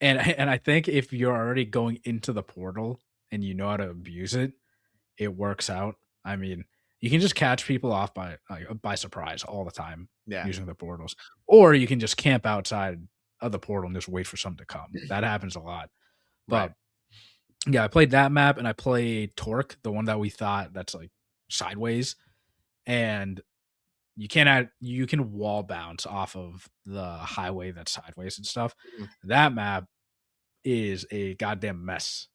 and I think if you're already going into the portal and you know how to abuse it, it works out. I mean, you can just catch people off by surprise all the time Yeah, using the portals, or you can just camp outside of the portal and just wait for something to come. That happens a lot. right. But yeah, I played that map and I played Torque, the one that we thought that's like sideways, and you can wall bounce off of the highway that's sideways and stuff. Mhm. That map is a goddamn mess.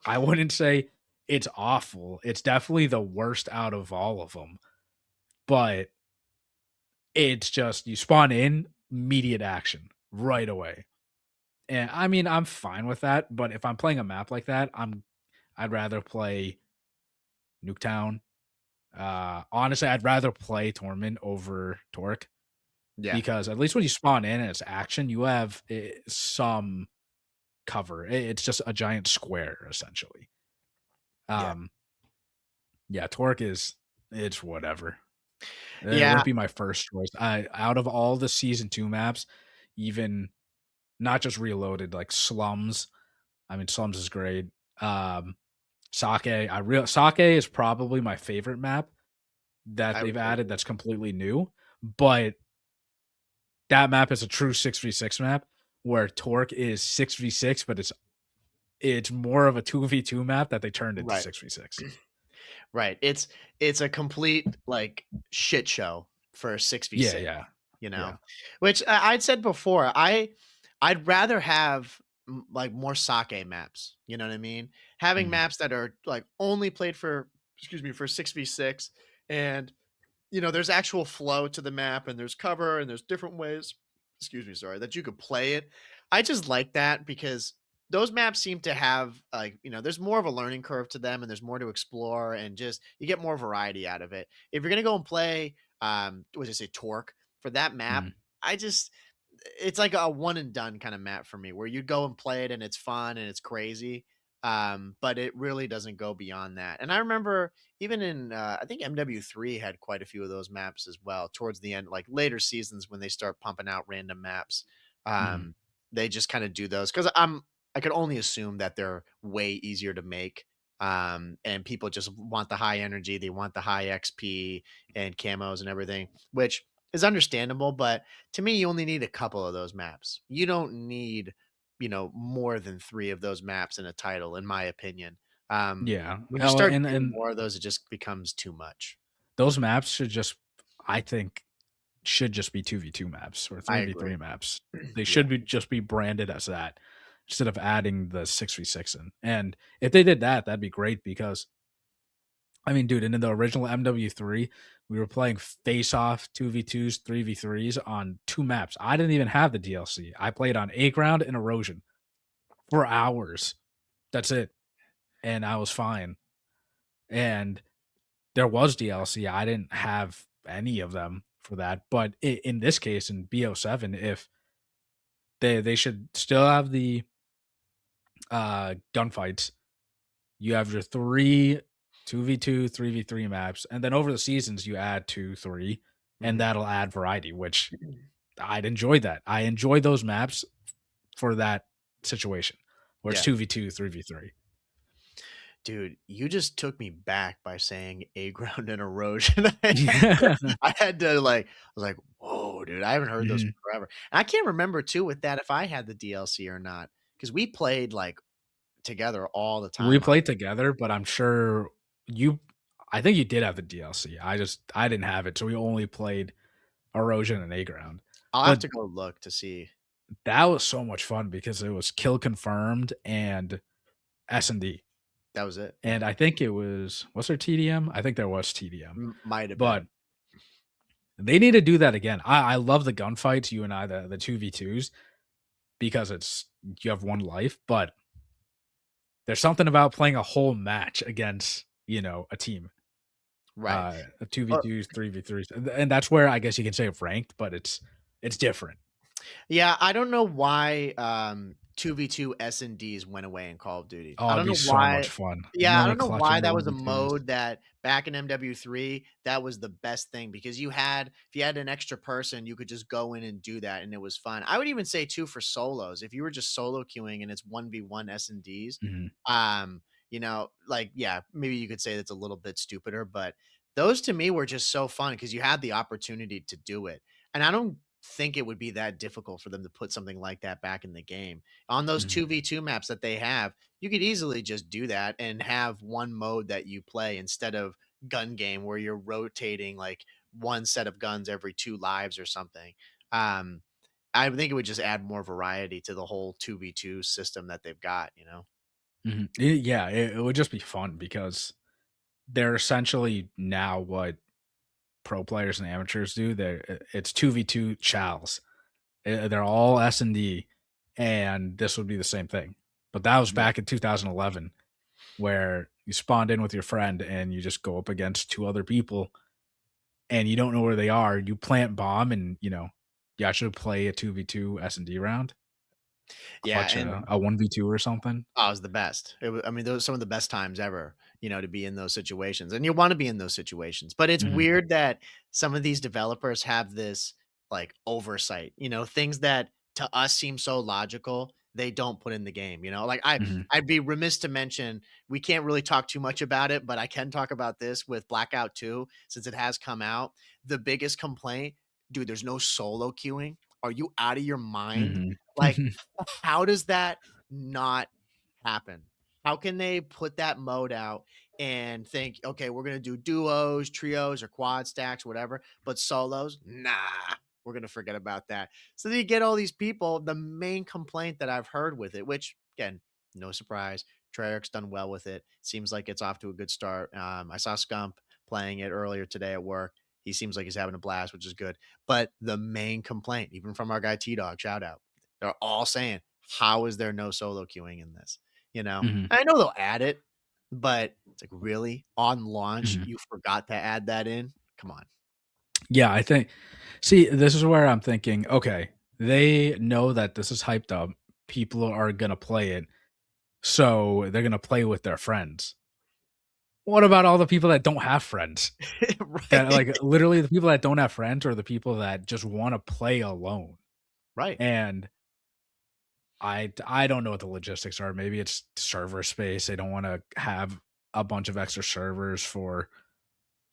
I wouldn't say it's awful. It's definitely the worst out of all of them, but it's just you spawn in, immediate action right away. And I mean, I'm fine with that, but if I'm playing a map like that, I'd rather play Nuketown. Honestly, I'd rather play Torment over Torque Yeah, because at least when you spawn in and it's action, you have some cover. It's just a giant square essentially. yeah, Um, yeah, Torque is it's whatever. It yeah. wouldn't be my first choice. I out of all the season 2 maps, even not just Reloaded, like Slums. I mean, Slums is great. Um, Sake is probably my favorite map that I would they've say added that's completely new, but that map is a true 6v6 map where Torque is 6v6, but it's more of a 2v2 map that they turned into right. 6v6. Right. It's a complete, like, shit show for Yeah, 6v6, yeah. you know? Yeah. Which I'd said before, I'd rather have, like, more sake maps, you know what I mean? Having Mhm. maps that are, like, only played for excuse me, for 6v6 and, there's actual flow to the map and there's cover and there's different ways. excuse me, sorry, that you could play it. I just like that because those maps seem to have like, there's more of a learning curve to them and there's more to explore and just you get more variety out of it. If you're gonna go and play what did I say, Torque for that map, Mhm. I just it's like a one and done kind of map for me where you go and play it and it's fun and it's crazy. But it really doesn't go beyond that. And I remember even in I think MW3 had quite a few of those maps as well towards the end, like later seasons when they start pumping out random maps. Mhm. Um, they just kind of do those because I could only assume that they're way easier to make. And people just want the high energy, they want the high XP and camos and everything, which is understandable, but to me, you only need a couple of those maps. You don't need, more than 3 of those maps in a title, in my opinion. Yeah. When you Oh, start doing and more of those, it just becomes too much. those maps should just, I think, should just be 2v2 maps or I agree. 3v3 maps. They Yeah. should be just be branded as that instead of adding the 6v6 in. And if they did that, that'd be great because I mean, dude, in the original MW3, we were playing face off 2v2s, 3v3s on 2 maps. I didn't even have the DLC. I played on A ground and erosion for hours. That's it. And I was fine. And there was DLC. I didn't have any of them for that. But in this case, in BO7, if they should still have the gunfights. You have your three 2v2, 3v3 maps, and then over the seasons you add 2, 3, and Mhm. that'll add variety, which I'd enjoy that. I enjoy those maps for that situation where it's Yeah. 2v2, 3v3. Dude, you just took me back by saying A ground and erosion. I had to Yeah. I had to, like I was like, "Whoa, dude, I haven't heard those in Mhm. forever." And I can't remember too with that if I had the DLC or not, because we played, like, together all the We time on. played together, but I'm sure you I think you did have the DLC. I didn't have it, so we only played Erosion and A ground. I'll have But to go look to see. that was so much fun because it was kill confirmed and S&D. That was it. And I think it was there TDM? I think there was TDM. Might have But been. they need to do that again. I love the gunfights, you and I, the 2v2s, because it's you have one life, but there's something about playing a whole match against, a team. Right. 2v2s, 3v3s. And that's where I guess you can say ranked, but it's different. Yeah, I don't know why 2v2 S&Ds went away in Call of Duty. Oh, I it'd don't be know so why. much fun. A Yeah, I million don't know clutch in why your that was a 1v2s. mode that back in MW3, that was the best thing because if you had an extra person, you could just go in and do that and it was fun. I would even say too for solos, if you were just solo queuing and it's 1v1 S&Ds, Mhm, like yeah, maybe you could say that's a little bit stupider, but those to me were just so fun because you had the opportunity to do it. And I don't think it would be that difficult for them to put something like that back in the game. On those mhm, 2v2 maps that they have, you could easily just do that and have one mode that you play instead of gun game where you're rotating like one set of guns every 2 lives or something. Um, I think it would just add more variety to the whole 2v2 system that they've got. mhm. Yeah, it would just be fun because they're essentially now what pro players and amateurs do. It's 2v2 chals. They're all S&D, and this would be the same thing. But that was Yeah. back in 2011 where you spawned in with your friend and you just go up against 2 other people and you don't know where they are. You plant bomb and, you actually play a 2v2 S&D round, Yeah, clutch and a 1v2 or something. oh, it was the best. I mean, those are some of the best times ever, to be in those situations, and you wanna be in those situations, but it's Mhm, weird that some of these developers have this, like, oversight, things that to us seem so logical, they don't put in the game, Like, mhm, I'd be remiss to mention we can't really talk too much about it, but I can talk about this with Blackout 2 since it has come out. The biggest complaint, "Dude, there's no solo queuing. Are you out of your mind?" mhm. Like, how does that not happen? How can they put that mode out and think, okay, we're gonna do duos, trios, or quad stacks, whatever, but solos, nah, we're gonna forget about that. So then you get all these people. The main complaint that I've heard with it, which again, no surprise, Treyarch's done well with it. Seems like it's off to a good start. I saw Scump playing it earlier today at work. he seems like he's having a blast, which is good. But the main complaint, even from our guy T Dog, shout out, they're all saying, "How is there no solo queuing in this?" You know, Mhm, I know they'll add it, but it's like, really on launch, mhm. you forgot to add that in? Come on. Yeah, I think see, this is where I'm thinking, okay, they know that this is hyped up. People are gonna play it, so they're gonna play with their friends. What about all the people that don't have friends? That Right. like literally the people that don't have friends are the people that just wanna play alone. Right. And I don't know what the logistics are. Maybe it's server space. They don't wanna have a bunch of extra servers for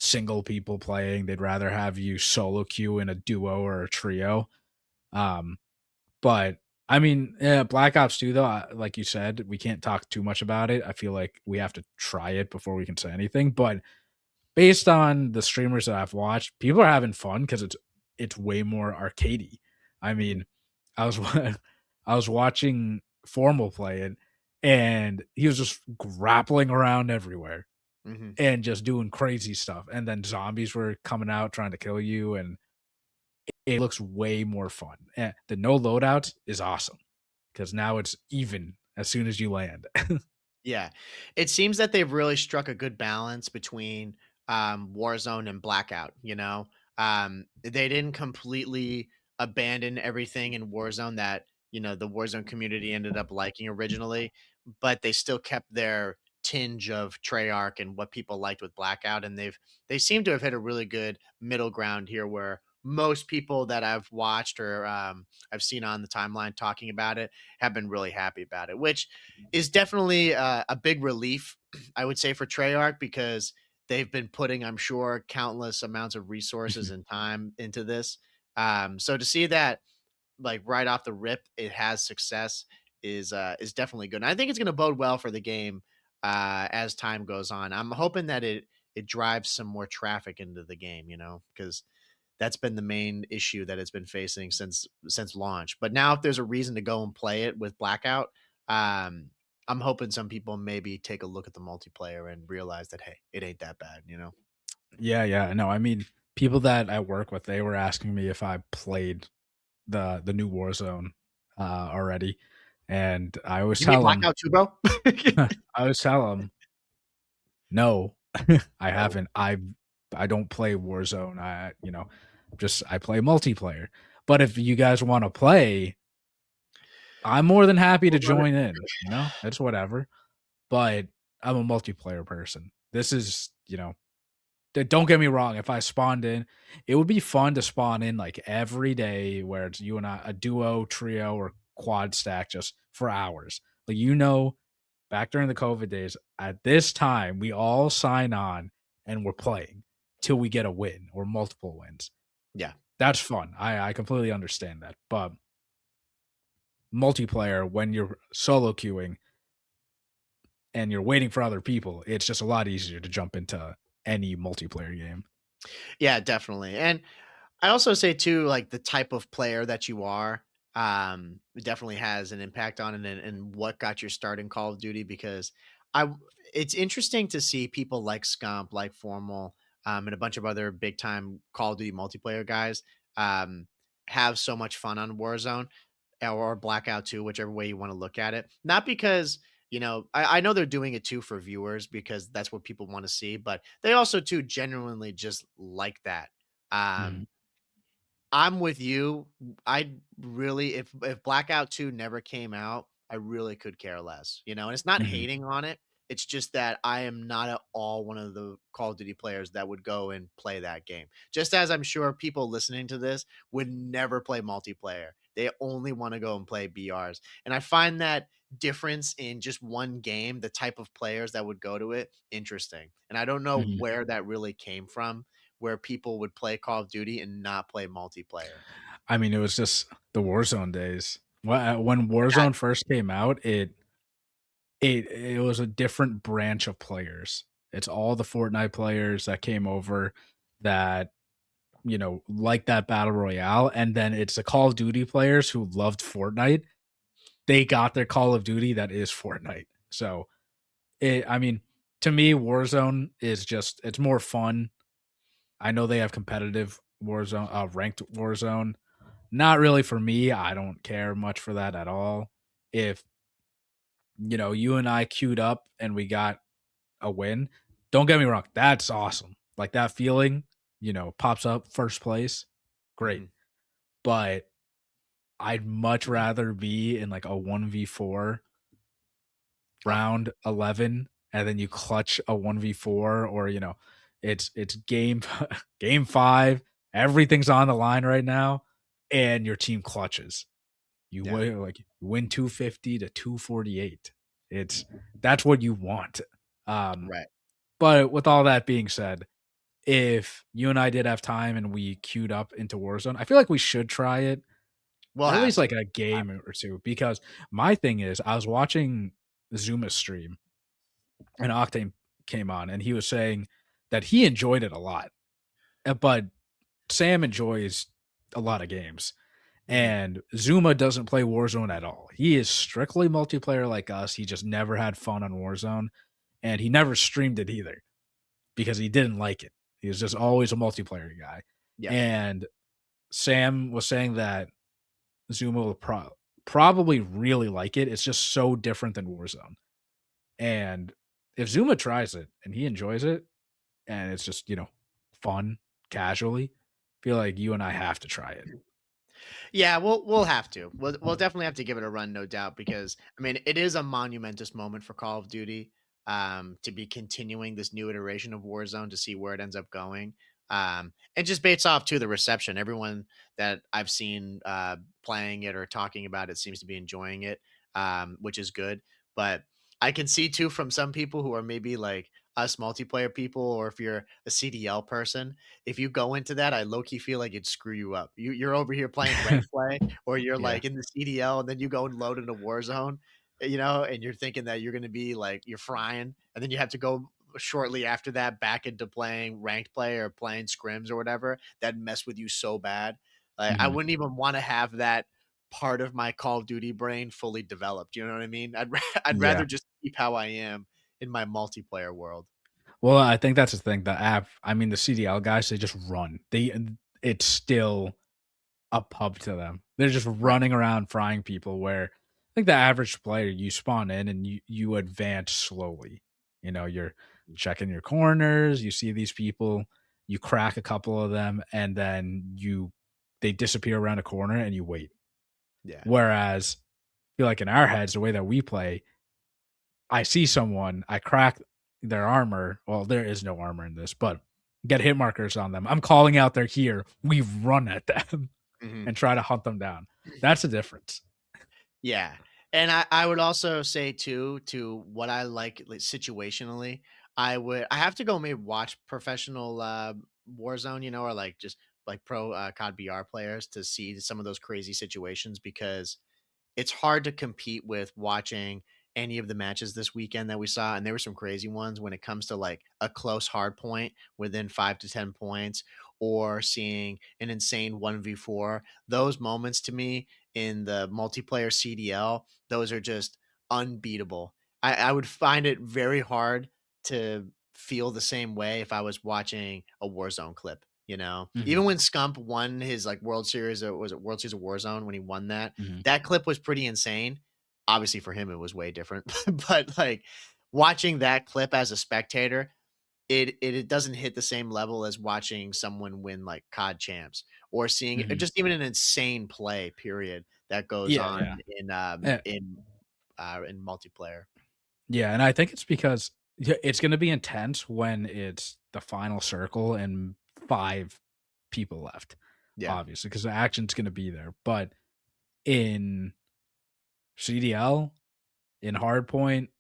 single people playing. They'd rather have you solo queue in a duo or a trio. Um, but I mean, yeah, Black Ops 2 though, like you said, we can't talk too much about it. I feel like we have to try it before we can say anything. But based on the streamers that I've watched, people are having fun because it's way more arcadey. I Mhm, mean, I was I was watching Formal play it, and he was just grappling around everywhere mhm. and just doing crazy stuff. And then zombies were coming out trying to kill you, and it looks way more fun. And the no loadouts is awesome because now it's even as soon as you land. Yeah. It seems that they've really struck a good balance between Warzone and Blackout, you know? They didn't completely abandon everything in Warzone that, the Warzone community ended up liking originally, but they still kept their tinge of Treyarch and what people liked with Blackout, and they seem to have hit a really good middle ground here where most people that I've watched or I've seen on the timeline talking about it have been really happy about it, which is definitely a big relief, I would say, for Treyarch because they've been putting, I'm sure, countless amounts of resources Mhm. and time into this. So to see that, like right off the rip, it has success is definitely good. And I think it's going to bode well for the game as time goes on. I'm hoping that it drives some more traffic into the game, because that's been the main issue that it's been facing since launch. But now if there's a reason to go and play it with Blackout, um, I'm hoping some people maybe take a look at the multiplayer and realize that hey, it ain't that bad. Yeah, yeah. No, I mean, people that I work with, they were asking me if I played the new Warzone already, and I always You mean tell them, Blackout too, bro? I always tell them, no, I No. haven't. I don't play Warzone. Just I play multiplayer. But if you guys want to play, I'm more than happy to We'll run it. join in. It's whatever. But I'm a multiplayer person. This is, don't get me wrong. If I spawned in, it would be fun to spawn in like every day where it's you and I, a duo, trio, or quad stack just for hours. Like, back during the COVID days, at this time, we all sign on and we're playing till we get a win or multiple wins. Yeah. That's fun. I completely understand that. But multiplayer, when you're solo queuing and you're waiting for other people, it's just a lot easier to jump into any multiplayer game. Yeah, definitely. And I also say too, like the type of player that you are, it definitely has an impact on it and what got your start in Call of Duty because I it's interesting to see people like Scump, like Formal, and a bunch of other big time Call of Duty multiplayer guys um have so much fun on Warzone or Blackout too, whichever way you want to look at it. Not because I know they're doing it too for viewers because that's what people want to see, but they also too genuinely just like that. Mhm, Um, I'm with you. I really if Blackout 2 never came out, I really could care less, and it's not mhm, hating on it. It's just that I am not at all one of the Call of Duty players that would go and play that game. Just as I'm sure people listening to this would never play multiplayer. They only want to go and play BRs. And I find that difference in just one game, the type of players that would go to it, interesting. And I don't know mhm. where that really came from where people would play Call of Duty and not play multiplayer. I mean, it was just the Warzone days. When That Warzone first came out, it was a different branch of players. It's all the Fortnite players that came over that, like that battle royale, and then it's the Call of Duty players who loved Fortnite. They got their Call of Duty that is Fortnite. So, I mean, to me, Warzone is just it's more fun. I know they have competitive Warzone, ranked Warzone. Not really for me. I don't care much for that at all. If you and I queued up and we got a win, don't get me wrong, that's awesome. Like that feeling, pops up first place, great. Mhm. But I'd much rather be in like a 1v4 Oh, round 11 and then you clutch a 1v4, or it's game game 5, everything's on the line right now, and your team clutches. You yeah. win, like, you win 250 to 248. That's what you want. um Right. but with all that being said, if you and I did have time and we queued up into Warzone, I feel like we should try it We'll at have least to. like a game or two, because my thing is I was watching Zuma's stream and Octane came on and he was saying that he enjoyed it a lot. But Sam enjoys a lot of games. Mhm. And Zuma doesn't play Warzone at all. He is strictly multiplayer like us. He just never had fun on Warzone. And he never streamed it either because he didn't like it. He was just always a multiplayer guy. Yep. And Sam was saying that Zuma will probably really like it. It's just so different than Warzone. And if Zuma tries it and he enjoys it, and it's just, fun, casually, I feel like you and I have to try it. Yeah, we'll have to. We'll definitely have to give it a run, no doubt, because I mean it is a monumentous moment for Call of Duty. To be continuing this new iteration of Warzone to see where it ends up going. And just based off to the reception, everyone that I've seen playing it or talking about it seems to be enjoying it, which is good. But I can see too from some people who are maybe like us multiplayer people, or if you're a CDL person, if you go into that, I low key feel like it'd screw you up. You're over here playing rank play, or you're Yeah. like in the CDL, and then you go and load into Warzone, and you're thinking that you're gonna be like you're frying, and then you have to go shortly after that back into playing ranked play or playing scrims or whatever. That mess with you so bad. Like I Mhm. wouldn't even want to have that part of my Call of Duty brain fully developed. You know what I mean? I'd rather Yeah. just keep how I am in my multiplayer world. Well, I think that's the thing. The CDL guys, they just run. It's still a pub to them. They're just Right. running around frying people. Where I think the average player, you spawn in and you advance slowly. You're checking your corners. You see these people, you crack a couple of them, and then they disappear around a corner, and you wait. Yeah. Whereas I feel like in our heads, the way that we play, I see someone, I crack their armor. Well, there is no armor in this, but get hit markers on them. I'm calling out they're here. We run at them Mhm. and try to hunt them down. That's the difference. Yeah. And I would also say too, to what I like situationally, I have to go maybe watch professional Warzone, or like just like pro COD BR players to see some of those crazy situations, because it's hard to compete with watching any of the matches this weekend that we saw, and there were some crazy ones when it comes to like a close hard point within 5 to 10 points, or seeing an insane 1v4. Those moments to me in the multiplayer CDL, those are just unbeatable. I would find it very hard to feel the same way if I was watching a Warzone clip. Mhm, Even when Scump won his like World Series, or was it World Series of Warzone when he won that? mhm, That clip was pretty insane. Obviously, for him, it was way different. But like watching that clip as a spectator, it doesn't hit the same level as watching someone win like COD champs, or seeing mhm. just even an insane play period that goes Yeah, on yeah. in Eh, multiplayer. yeah, and I think it's because it's gonna be intense when it's the final circle and 5 people left, Yeah. obviously, because the action's gonna be there. But in CDL, in Hardpoint,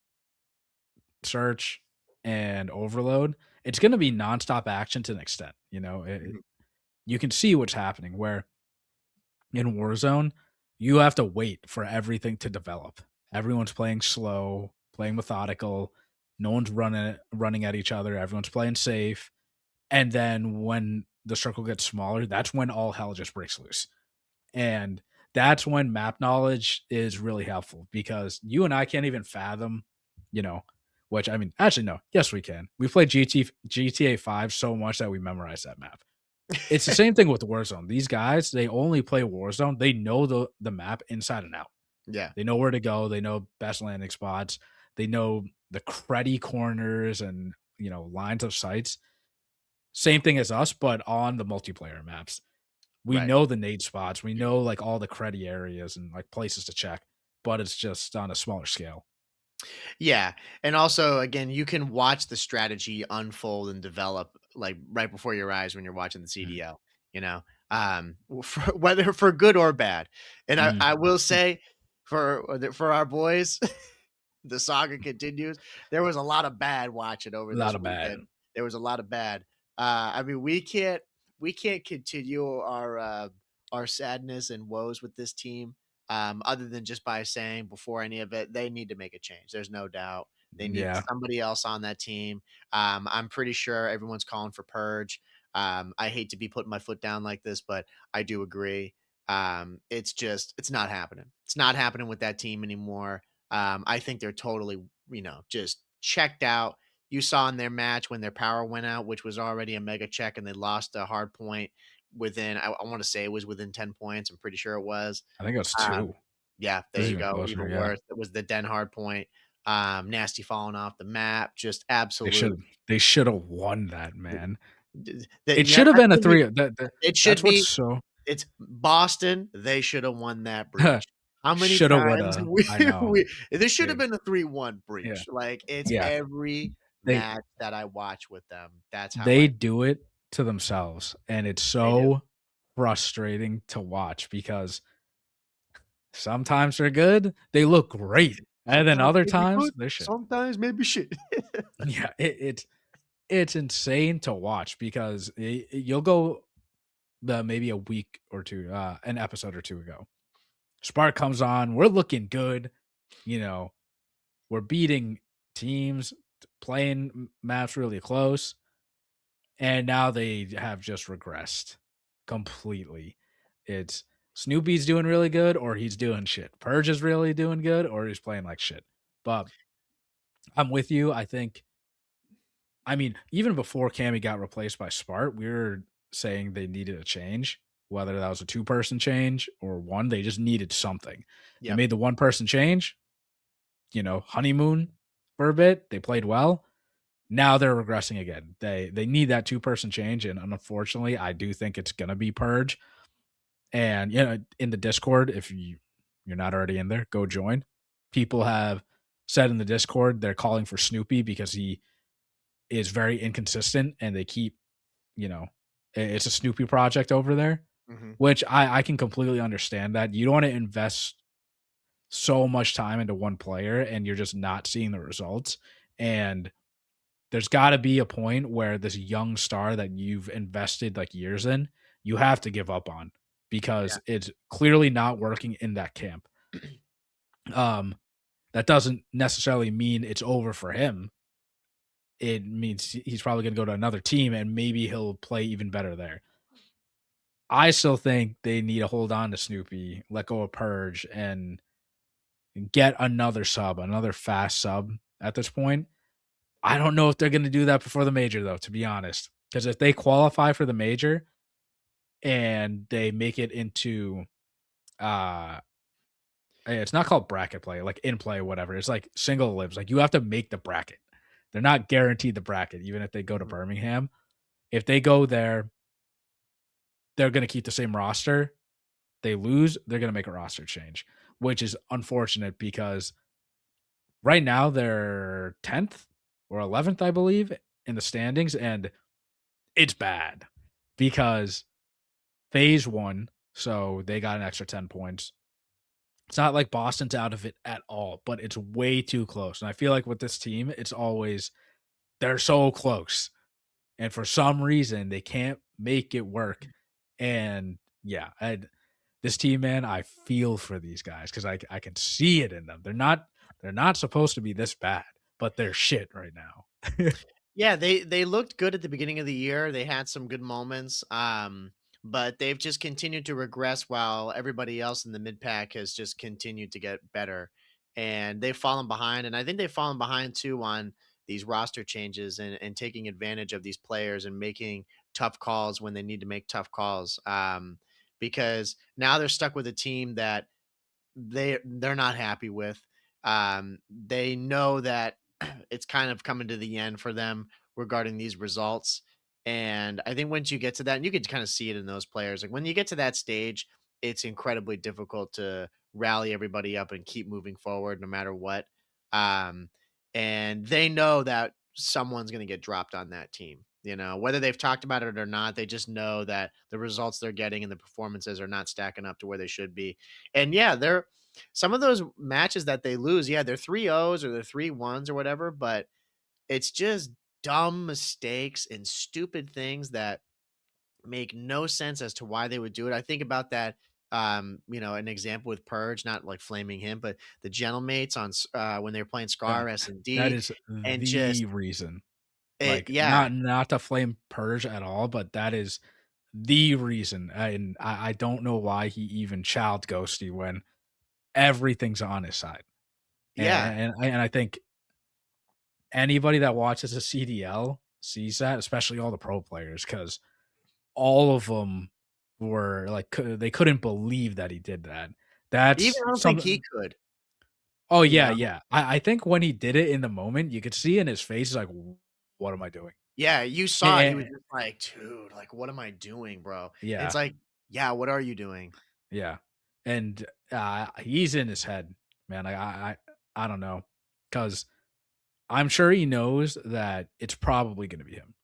Search, and Overload, it's gonna be nonstop action to an extent. Mhm. You can see what's happening. Where in Warzone, you have to wait for everything to develop. Everyone's playing slow, playing methodical. No one's running at each other. Everyone's playing safe. And then when the circle gets smaller, that's when all hell just breaks loose. And that's when map knowledge is really helpful, because you and I can't even fathom, you know, which I mean, actually, no. Yes, we can. We played GTA 5 so much that we memorized that map. It's the same thing with Warzone. These guys, they only play Warzone. They know the map inside and out. Yeah, They know where to go. They know best landing spots. They know the cruddy corners and lines of sights. Same thing as us, but on the multiplayer maps. We right. know the nade spots. We know like all the cruddy areas and like places to check, but it's just on a smaller scale. Yeah, and also, again, you can watch the strategy unfold and develop, like, right before your eyes when you're watching the Mhm. CDL, for whether for good or bad. And I Mhm. I will say for our boys, the saga continues. There was a lot of bad watching over Not this a bad. weekend. There was a lot of bad. I mean, we can't continue our sadness and woes with this team, other than just by saying before any of it, they need to make a change. There's no doubt. They need Yeah, somebody else on that team. I'm pretty sure everyone's calling for purge. I hate to be putting my foot down like this, but I do agree. It's not happening. It's not happening with that team anymore. I think they're totally, just checked out. You saw in their match when their power went out, which was already a mega check, and they lost a hard point within, I want to say it was within 10 points. I'm pretty sure it was. I think it's Um, 2. yeah, there This is you even go. closer. Even Yeah, worse. It was the Den hard point. Nasty falling off the map. Just they absolute. should they should have won that, man. It Yeah, should have that been a should be. 3. It That's should what's be. so It's Boston. They should have won that breach. How many shoulda, times woulda. we I know, there should have dude. been a 3-1 Yeah, breach. Like, it's yeah. every They match that I watch with them. That's how they I do it to themselves, and it's they do. so frustrating to watch because sometimes they're good, they look great, and then Sometimes other maybe times good, they're shit. sometimes maybe shit. Yeah, it's insane to watch because you'll go the maybe a week or 2, an episode or 2 ago. Spark comes on, we're looking good, you know, we're beating teams, playing maps really close, and now they have just regressed completely. It's Snoopy's doing really good or he's doing shit. Purge is really doing good or he's playing like shit. But I'm with you. I mean, even before Cammy got replaced by Spart, we were saying they needed a change, whether that was a two-person change or one. They just needed something. They Yep. made the one-person change, honeymoon for a bit. They played well. Now they're regressing again. They need that two-person change, and unfortunately, I do think it's gonna be Purge. And in the Discord, if you're not already in there, go join. People have said in the Discord they're calling for Snoopy because he is very inconsistent, and they keep it's a Snoopy project over there, Mhm. which I can completely understand that. You don't want to invest so much time into one player and you're just not seeing the results. And there's got to be a point where this young star that you've invested like years in, you have to give up on Yeah. because it's clearly not working in that camp. Um, that doesn't necessarily mean it's over for him. It means he's probably going to go to another team and maybe he'll play even better there. I still think they need to hold on to Snoopy, let go of Purge, and get another sub, another fast sub at this point. I don't know if they're going to do that before the major, though, to be honest. Because if they qualify for the major and they make it into, uh, it's not called bracket play, like in play, whatever. It's like single lives. Like you have to make the bracket. They're not guaranteed the bracket, even if they go to Mhm. Birmingham. If they go there, they're going to keep the same roster. They lose, they're going to make a roster change, which is unfortunate because right now they're 10th or 11th, I believe, in the standings. And it's bad because phase one, so they got an extra 10 points. It's not like Boston's out of it at all, but it's way too close. And I feel like with this team, it's always they're so close. And for some reason, they can't make it work. And yeah, this team, man, I feel for these guys because I can see it in them. They're not supposed to be this bad, but they're shit right now. Yeah, they looked good at the beginning of the year. They had some good moments, but they've just continued to regress while everybody else in the mid pack has just continued to get better. and they've fallen behind. And I think they've fallen behind too on these roster changes and taking advantage of these players and making tough calls when they need to make tough calls. Because now they're stuck with a team that they're not happy with. They know that it's kind of coming to the end for them regarding these results. And I think once you get to that, and you can kind of see it in those players, like when you get to that stage, it's incredibly difficult to rally everybody up and keep moving forward no matter what. Um, and they know that someone's going to get dropped on that team. You know, whether they've talked about it or not, they just know that the results they're getting and the performances are not stacking up to where they should be. And yeah, they're some of those matches that they lose, yeah, they're 3-0s or they're 3-1s or whatever, but it's just dumb mistakes and stupid things that make no sense as to why they would do it. I think about that, an example with Purge, not like flaming him, but the Gentlemates on when they were playing That Scar S and that D, is and the just reason. it, Like, yeah, not to flame Purge at all, but that is the reason, and I don't know why he even challenged Ghosty when everything's on his side. yeah. And I think anybody that watches a CDL sees that, especially all the pro players, because all of them were like, they couldn't believe that he did that. Even That's I don't think he something. could, Oh, you yeah, know. yeah. I think when he did it in the moment, you could see in his face, he's like, "What am I doing?" Yeah, you saw it. He was And just like, dude, like, what am I doing, bro? And it's yeah, like, yeah, what are you doing? yeah, and, he's in his head, man. I don't know, because 'cause I'm sure he knows that it's probably gonna be him.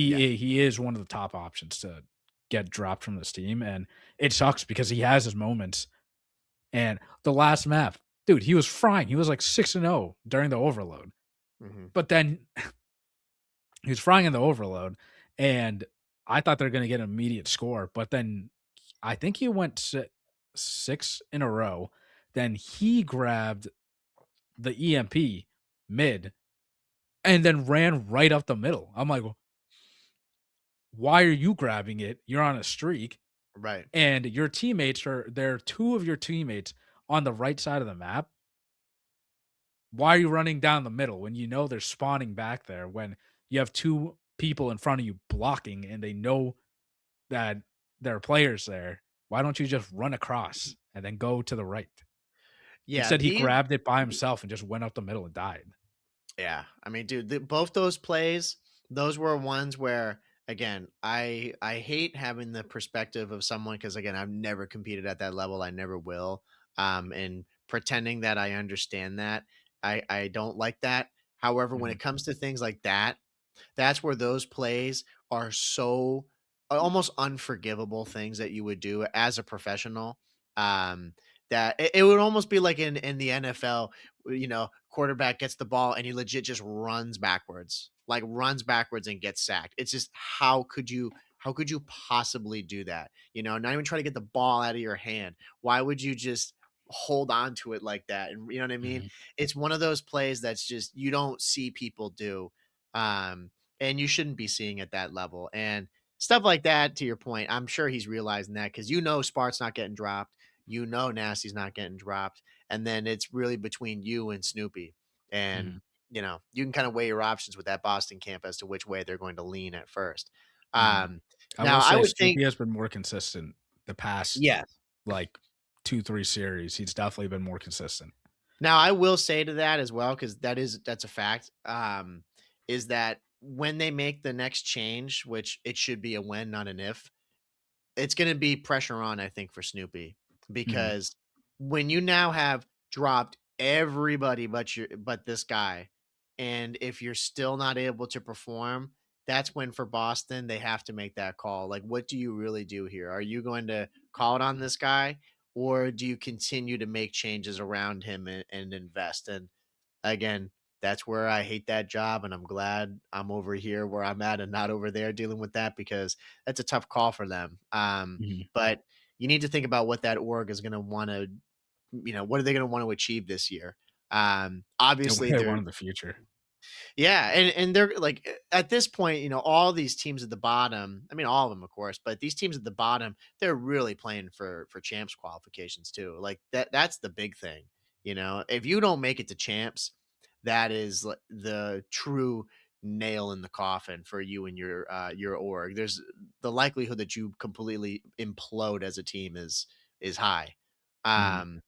Yeah. He is one of the top options to get dropped from this team, and it sucks because he has his moments. And the last map, dude, he was frying. He was like 6-0 during the overload. Mhm. But then he was frying in the overload, and I thought they're gonna get an immediate score. But then I think he went 6 in a row. Then he grabbed the EMP mid and then ran right up the middle. I'm like, why are you grabbing it? You're on a streak. Right. And your teammates are there are 2 of your teammates on the right side of the map. Why are you running down the middle when you know they're spawning back there, when you have 2 people in front of you blocking and they know that there are players there? Why don't you just run across and then go to the right? Yeah, Instead, he these grabbed it by himself and just went up the middle and died. yeah, I mean, dude, both those plays, those were ones where, again, I hate having the perspective of someone because again, I've never competed at that level. I never will. And pretending that I understand that, I don't like that. However, when Mhm, it comes to things like that, that's where those plays are so almost unforgivable things that you would do as a professional. Um, that it would almost be like in the NFL, quarterback gets the ball and he legit just runs backwards, like runs backwards and gets sacked. It's just how could you possibly do that? Not even try to get the ball out of your hand. Why would you just hold on to it like that? And you know what I mean? mhm, It's one of those plays that's just you don't see people do. Um, and you shouldn't be seeing at that level. And stuff like that, to your point, I'm sure he's realizing that because Spart's not getting dropped, Nasty's not getting dropped, and then it's really between you and Snoopy. And mhm, you can kind of weigh your options with that Boston camp as to which way they're going to lean at first. mhm. Um, I now will I say would think, Snoopy has been more consistent the past, yes. like, 2, 3 series. He's definitely been more consistent. Now I will say to that as well, because that's a fact. Is that when they make the next change, which it should be a when, not an if, it's gonna be pressure on, I think, for Snoopy, Mhm, because when you now have dropped everybody but this guy, and if you're still not able to perform, that's when for Boston, they have to make that call. Like, what do you really do here? Are you going to call it on this guy, or do you continue to make changes around him and invest? And again, that's where I hate that job, and I'm glad I'm over here where I'm at and not over there dealing with that because that's a tough call for them. mhm. But you need to think about what that org is going to want to, what are they going to want to achieve this year? And what Obviously, they they're want in the future. yeah, and they're like at this point, all these teams at the bottom. I mean, all of them, of course, but these teams at the bottom, they're really playing for champs qualifications too. Like that's the big thing. You know, if you don't make it to champs, that is the true nail in the coffin for you and your org. There's the likelihood that you completely implode as a team is high. Mhm. Um,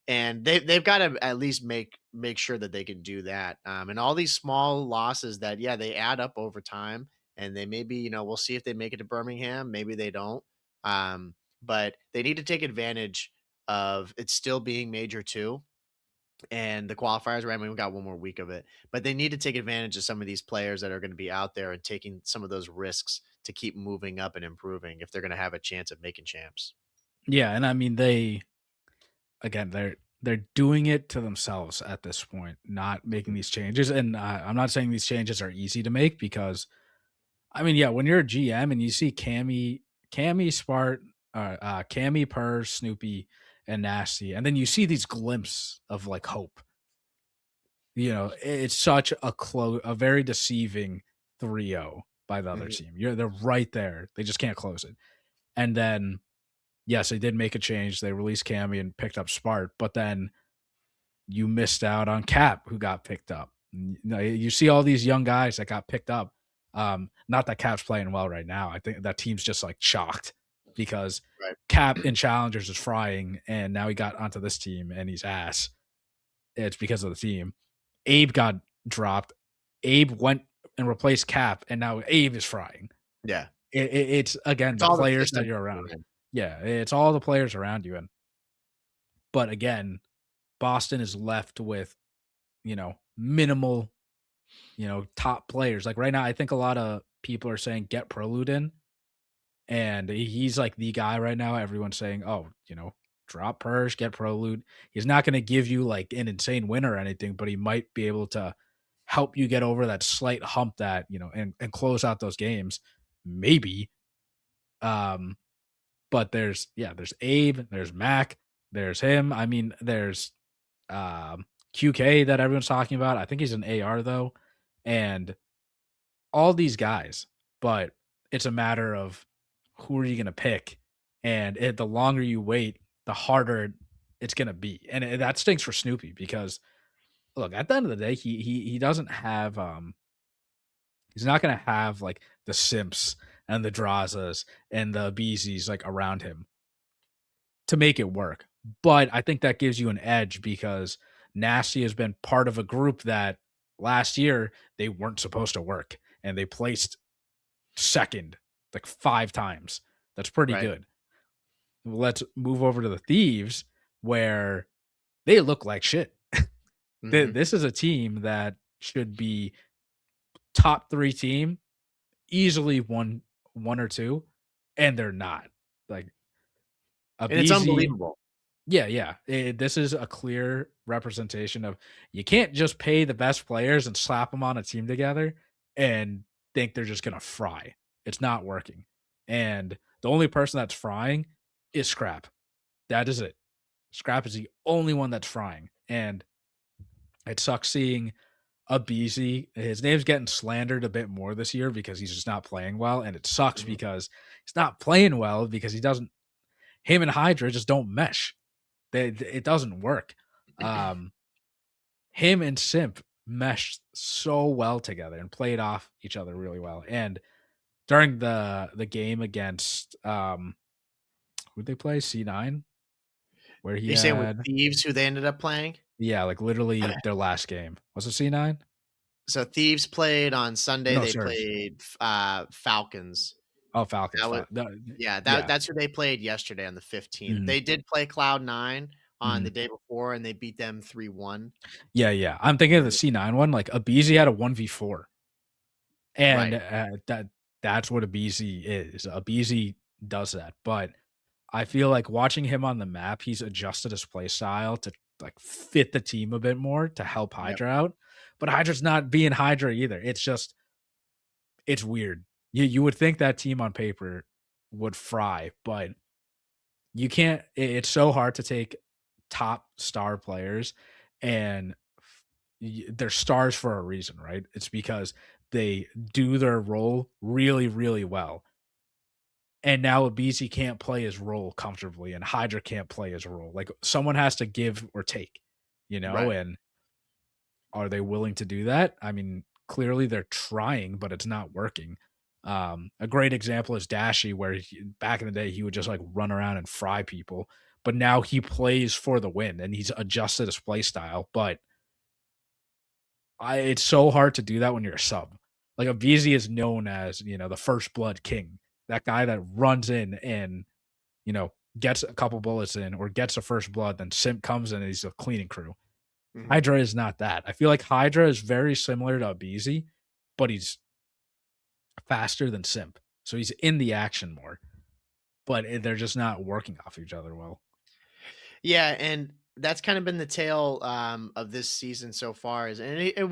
and they've got to at least make sure that they can do that. And all these small losses that yeah they add up over time, and they maybe we'll see if they make it to Birmingham. Maybe they don't. But they need to take advantage of it still being major two and the qualifiers. Right, I mean, we got one more week of it, but they need to take advantage of some of these players that are going to be out there and taking some of those risks to keep moving up and improving if they're going to have a chance of making champs. Yeah, and I mean they're doing it to themselves at this point, not making these changes. And I'm not saying these changes are easy to make because I mean, yeah, when you're a GM and you see Cammy, Spart, Cammy, Purr, Snoopy, and Nasty, and then you see these glimpses of like hope. You know, it's such a very deceiving 3-0 by the other Mhm. team. They're right there. They just can't close it. And then yes, they did make a change. They released Cammy and picked up Spart, but then you missed out on Cap, who got picked up. You see all these young guys that got picked up. Not that Cap's playing well right now. I think that team's just like shocked because Right. Cap in challengers is frying, and now he got onto this team and he's ass. It's because of the team. Abe got dropped. Abe went and replaced Cap, and now Abe is frying. Yeah. It's again It's the all the players that systems you're that around. you're in. Yeah, it's all the players around you, and but again, Boston is left with minimal top players. Like right now, I think a lot of people are saying get Prelude in, and he's like the guy right now. Everyone's saying, oh, drop Purge, get Prelude. He's not going to give you like an insane win or anything, but he might be able to help you get over that slight hump that, and close out those games. Maybe. Um, but there's Abe, there's Mac, there's him. I mean, there's QK that everyone's talking about. I think he's an AR though. And all these guys, but it's a matter of who are you going to pick, and the longer you wait, the harder it's going to be, and that stinks for Snoopy because look, at the end of the day, he doesn't have he's not going to have like the Simps and the Drazas and the Beezies like around him to make it work. But I think that gives you an edge because Nasty has been part of a group that last year they weren't supposed to work and they placed second like 5 times. That's pretty Right. good. Let's move over to the Thieves where they look like shit. Mhm. This is a team that should be top 3 team, easily one or two, and they're not. Like a And it's BZ. unbelievable. Yeah, yeah. This is a clear representation of you can't just pay the best players and slap them on a team together and think they're just gonna fry. It's not working. And the only person that's frying is Scrap. That is it. Scrap is the only one that's frying. And it sucks seeing a BZ. His name's getting slandered a bit more this year because he's just not playing well. And it sucks Mhm. because he's not playing well because he doesn't him and Hydra just don't mesh. It doesn't work. Um, him and Simp meshed so well together and played off each other really well. And during the game against who'd they play? C9, where he You saying with had Thieves who they ended up playing? yeah, like literally their last game. Was it C9? So Thieves played on Sunday, No, they Surge. played, Falcons. Oh, Falcons. That was yeah, Yeah. that's who they played yesterday on the 15th. Mhm. They did play Cloud9 on the Mhm. day before, and they beat them 3-1. Yeah, yeah. I'm thinking of the Mhm. C9 one. Like Abizi had a 1v4. And Right. that's what Abizi is. Abizi does that. But I feel like watching him on the map, he's adjusted his play style to like fit the team a bit more to help Yep. Hydra out. But Hydra's not being Hydra either. It's just it's weird. You would think that team on paper would fry, but you can't. It's so hard to take top star players and they're stars for a reason, right? It's because they do their role really, really well. And now Abizi can't play his role comfortably, and Hydra can't play his role. Like someone has to give or take. Right. And are they willing to do that? I mean, clearly they're trying, but it's not working. A great example is Dashy, where back in the day he would just like run around and fry people, but now he plays for the win and he's adjusted his play style. But it's so hard to do that when you're a sub. Like Avizi is known as the first blood king, that guy that runs in and gets a couple bullets in or gets a first blood, then Simp comes in and he's a cleaning crew. Mhm. Hydra is not that. I feel like Hydra is very similar to Abizi, but he's faster than Simp. So he's in the action more, but they're just not working off each other well. Yeah, and that's kind of been the tale of this season so far. And it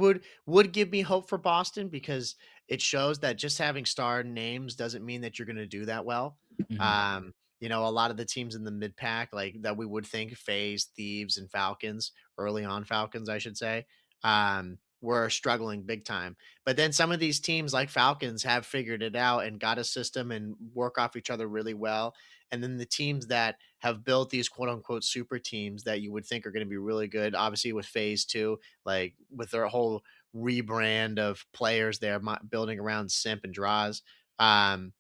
would give me hope for Boston because it shows that just having star names doesn't mean that you're going to do that well. Mhm. A lot of the teams in the mid pack, like that, we would think Phase, Thieves, and Falcons, early on Falcons, I should say, were struggling big time. But then some of these teams, like Falcons, have figured it out and got a system and work off each other really well. And then the teams that have built these quote unquote super teams that you would think are going to be really good, obviously with Phase 2, like with their whole rebrand of players they're building around Simp and Draws. Um,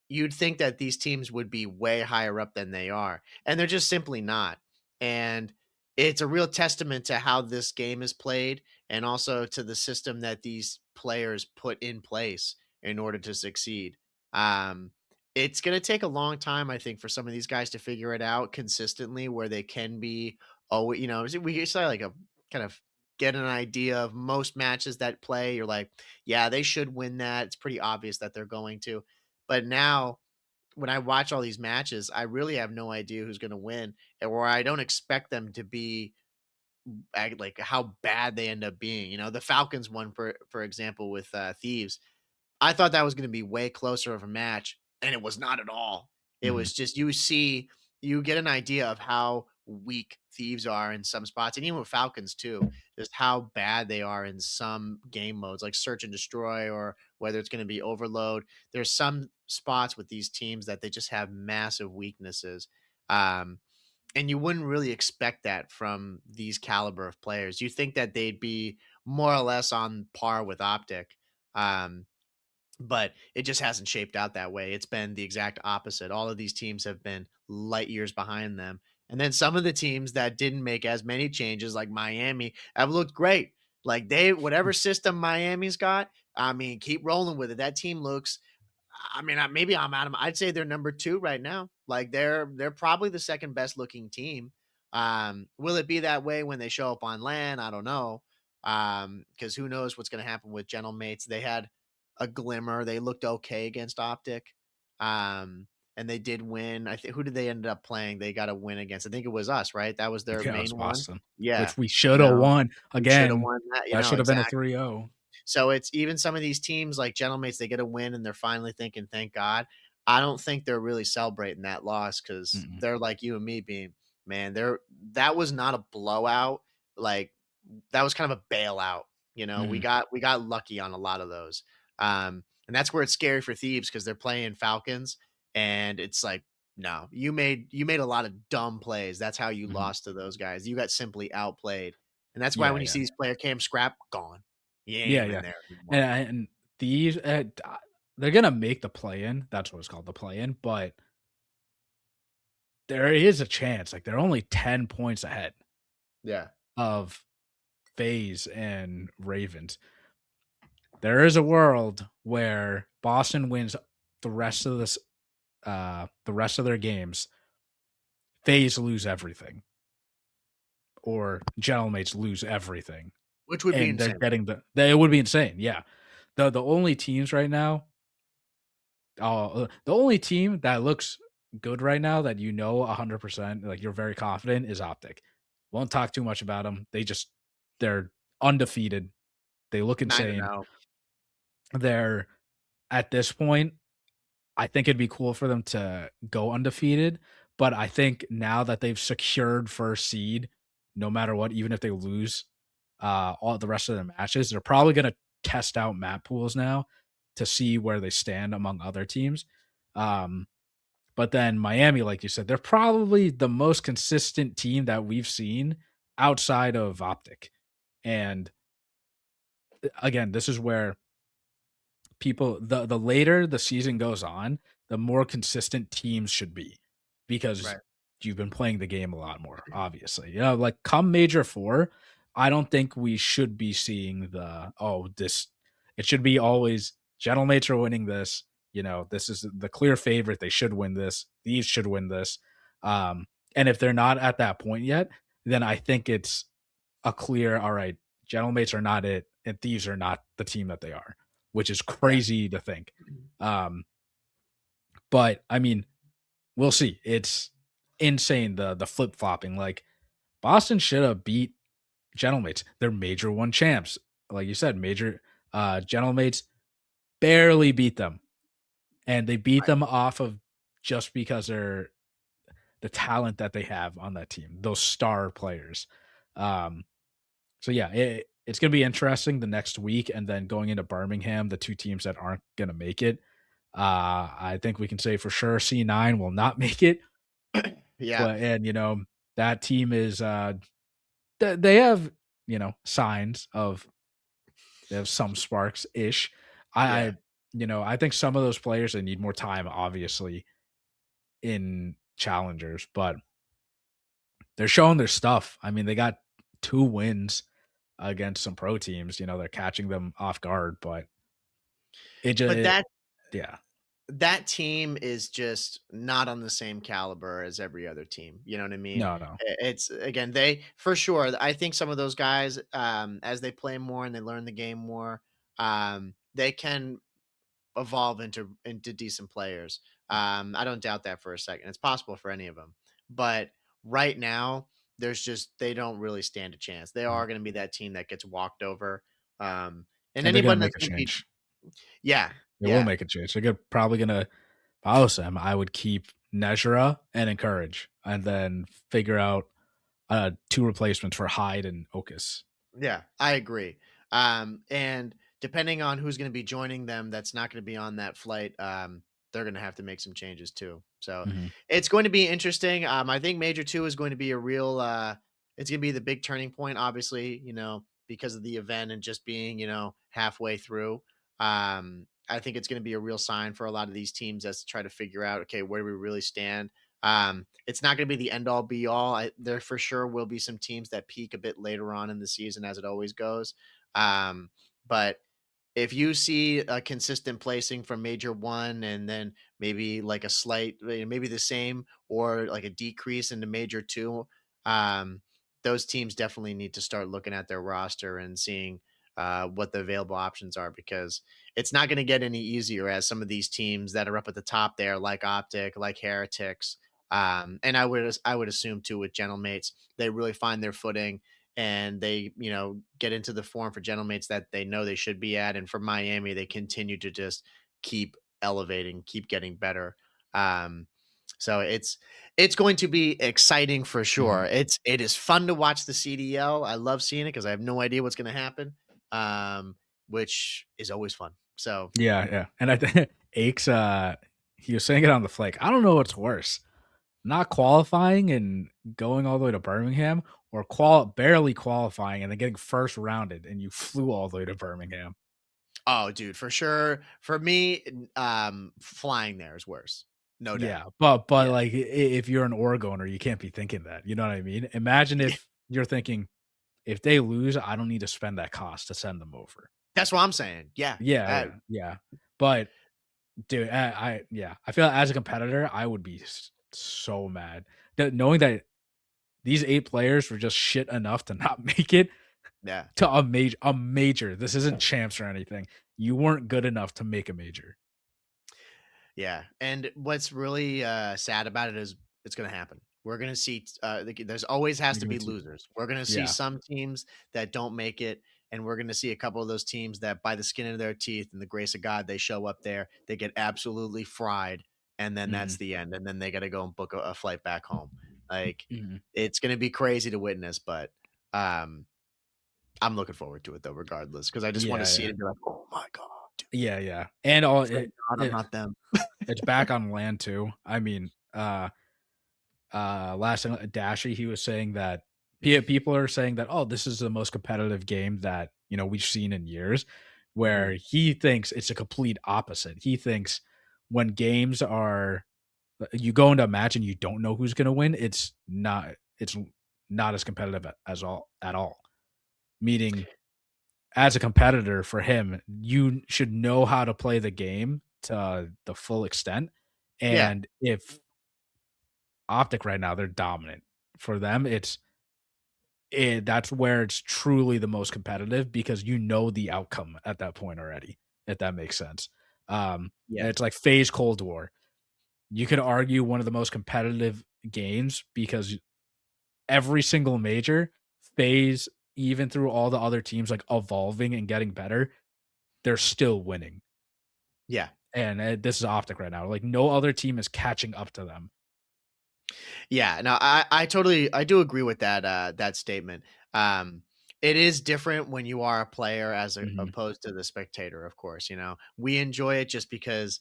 you'd think that these teams would be way higher up than they are, and they're just simply not. And it's a real testament to how this game is played and also to the system that these players put in place in order to succeed. Um, it's going to take a long time, I think, for some of these guys to figure it out consistently where they can be, oh, we say like a kind of get an idea of most matches that play. You're like, yeah, they should win that. It's pretty obvious that they're going to. But now, when I watch all these matches, I really have no idea who's going to win, and where I don't expect them to be like how bad they end up being. The Falcons one, for example, with Thieves. I thought that was going to be way closer of a match, and it was not at all. It Mhm. was just you get an idea of how weak Thieves are in some spots, and even with Falcons too, just how bad they are in some game modes like Search and Destroy, or whether it's going to be Overload. There's some spots with these teams that they just have massive weaknesses. Um, and you wouldn't really expect that from these caliber of players. You think that they'd be more or less on par with Optic. Um, but it just hasn't shaped out that way. It's been the exact opposite. All of these teams have been light years behind them. And then some of the teams that didn't make as many changes, like Miami, have looked great. Like whatever system Miami's got, I mean, keep rolling with it. That team looks, I mean, maybe I'm out of. I'd say they're number two right now. Like they're probably the second best looking team. Will it be that way when they show up on land? I don't know. Because who knows what's going to happen with Gentle Mates? They had a glimmer. They looked okay against Optic. And they did win. I think, who did they end up playing? They got a win against. I think it was us, right? That was their Yeah, it was main one. Boston, Yeah. which we should have won. We should have Again, won that. that should have been a Exactly. 3-0. So it's even some of these teams like Gentlemates, they get a win and they're finally thinking, thank God. I don't think they're really celebrating that loss because Mm-mm. they're like you and me being, man, that was not a blowout. Like that was kind of a bailout. We Mhm. got lucky on a lot of those. And that's where it's scary for Thieves because they're playing Falcons and it's like, no, you made a lot of dumb plays. That's how you Mhm. lost to those guys. You got simply outplayed. And that's why Yeah, when you yeah. see these player cam scrap, gone. He ain't Yeah, even yeah. there anymore. And these they're gonna make the play in. That's what it's called, the play in. But there is a chance. Like they're only 10 points ahead Yeah. of FaZe and Ravens. There is a world where Boston wins the rest of their games. FaZe lose everything, or Gentlemaids lose everything, Which would be and they're insane. getting it would be insane. Yeah, the only teams right now the only team that looks good right now that 100%, like you're very confident, is Optic. Won't talk too much about them. They're undefeated. They look insane. 9-0. They're at this point, I think it'd be cool for them to go undefeated, but I think now that they've secured first seed, no matter what, even if they lose all the rest of their matches, they're probably going to test out map pools now to see where they stand among other teams. Um, but then Miami, like you said, they're probably the most consistent team that we've seen outside of Optic. And again, this is where people the later the season goes on, the more consistent teams should be because Right. you've been playing the game a lot more, obviously. You know, like come Major 4, I don't think we should be seeing the this it should be always Gentlemates are winning this, you know, this is the clear favorite, they should win this. These should win this. Um and if they're not at that point yet, then I think it's a clear, all right, Gentlemates are not it, and Thieves are not the team that they are, which is Yeah. crazy to think. Um, but I mean, we'll see. It's insane the flip flopping. Like Boston should have beat Gentlemates. They're Major 1 champs. Like you said, Major Gentlemates barely beat them. And they beat them off of just because they're the talent that they have on that team, those star players. Um, So yeah, it's gonna be interesting the next week, and then going into Birmingham, the two teams that aren't gonna make it. I think we can say for sure C9 will not make it, Yeah. but and that team is they have signs of they have some sparks ish. Yeah. I I think some of those players they need more time, obviously in challengers, but they're showing their stuff. I mean, they got 2 wins against some pro teams. You know, they're catching them off guard, but it But just yeah. that team is just not on the same caliber as every other team. You know what I mean? No, no. It's again, they for sure. I think some of those guys, as they play more and they learn the game more, they can evolve into decent players. I don't doubt that for a second. It's possible for any of them, but right now, there's just they don't really stand a chance. They Mhm. are going to be that team that gets walked over. And And they're gonna anyone make that's a going to be, change. yeah, They will yeah. make a change. Probably gonna if I was them, I would keep Nejera and Encourage and then figure out 2 replacements for Hyde and Okus. Yeah, I agree. And depending on who's going to be joining them, that's not going to be on that flight. They're going to have to make some changes too. So Mhm. it's going to be interesting. I think Major Two is going to be a real. It's going to be the big turning point, obviously. Because of the event and just being halfway through. I think it's going to be a real sign for a lot of these teams as to try to figure out, okay, where do we really stand? It's not going to be the end all be all. There for sure will be some teams that peak a bit later on in the season, as it always goes. But if you see a consistent placing from Major One and then maybe like a slight, maybe the same or like a decrease into Major Two, um, those teams definitely need to start looking at their roster and seeing what the available options are because it's not going to get any easier as some of these teams that are up at the top there, like Optic, like Heretics, and I would assume too with Gentlemates, they really find their footing and they get into the form for Gentlemates that they know they should be at, and for Miami, they continue to just keep elevating, keep getting better. Um, so it's going to be exciting for sure. Mhm. It is fun to watch the CDL. I love seeing it because I have no idea what's going to happen, which is always fun. So Yeah, yeah. And I think Aches, he was saying it on the flight. I don't know what's worse, not qualifying and going all the way to Birmingham or barely qualifying and then getting first rounded and you flew all the way to Birmingham. oh, dude, for sure. For me, flying there is worse. No doubt. Yeah, but Yeah. like if you're an Oregoner, you can't be thinking that. You know what I mean? Imagine Yeah. if you're thinking if they lose, I don't need to spend that cost to send them over. That's what I'm saying. Yeah. Yeah, yeah, yeah. But dude, yeah, I feel like as a competitor, I would be so mad that knowing that these 8 players were just shit enough to not make it Yeah. to a major. This isn't champs or anything. You weren't good enough to make a major. Yeah. And what's really sad about it is it's going to happen. We're going to see, there's always has You're to gonna be see, losers. We're going to see yeah, some teams that don't make it. And we're going to see a couple of those teams that, by the skin of their teeth and the grace of God, they show up there, they get absolutely fried. And then that's mhm, the end. And then they got to go and book a flight back home. Like, mhm. it's going to be crazy to witness, but um, I'm looking forward to it though, regardless, because I just want to Yeah, see it yeah, and be like, "Oh my god, dude, yeah, yeah, and all thank God I'm it not them." it's back on land too. I mean, last thing, Dashy, he was saying that People are saying that, oh, this is the most competitive game that we've seen in years. Where Mhm. he thinks it's a complete opposite. He thinks when games are you go into a match and you don't know who's going to win, it's not as competitive as all at all. Meaning, as a competitor for him, you should know how to play the game to the full extent. Yeah. And if Optic right now, they're dominant. For them, that's where it's truly the most competitive because you know the outcome at that point already, if that makes sense. Yes. It's like phase Cold War. You could argue one of the most competitive games because every single major phase, even through all the other teams like evolving and getting better, they're still winning. Yeah. And this is Optic right now. Like no other team is catching up to them. Yeah, no, I totally I do agree with that statement. Um, it is different when you are a player Mhm, opposed to the spectator, of course, you know. We enjoy it just because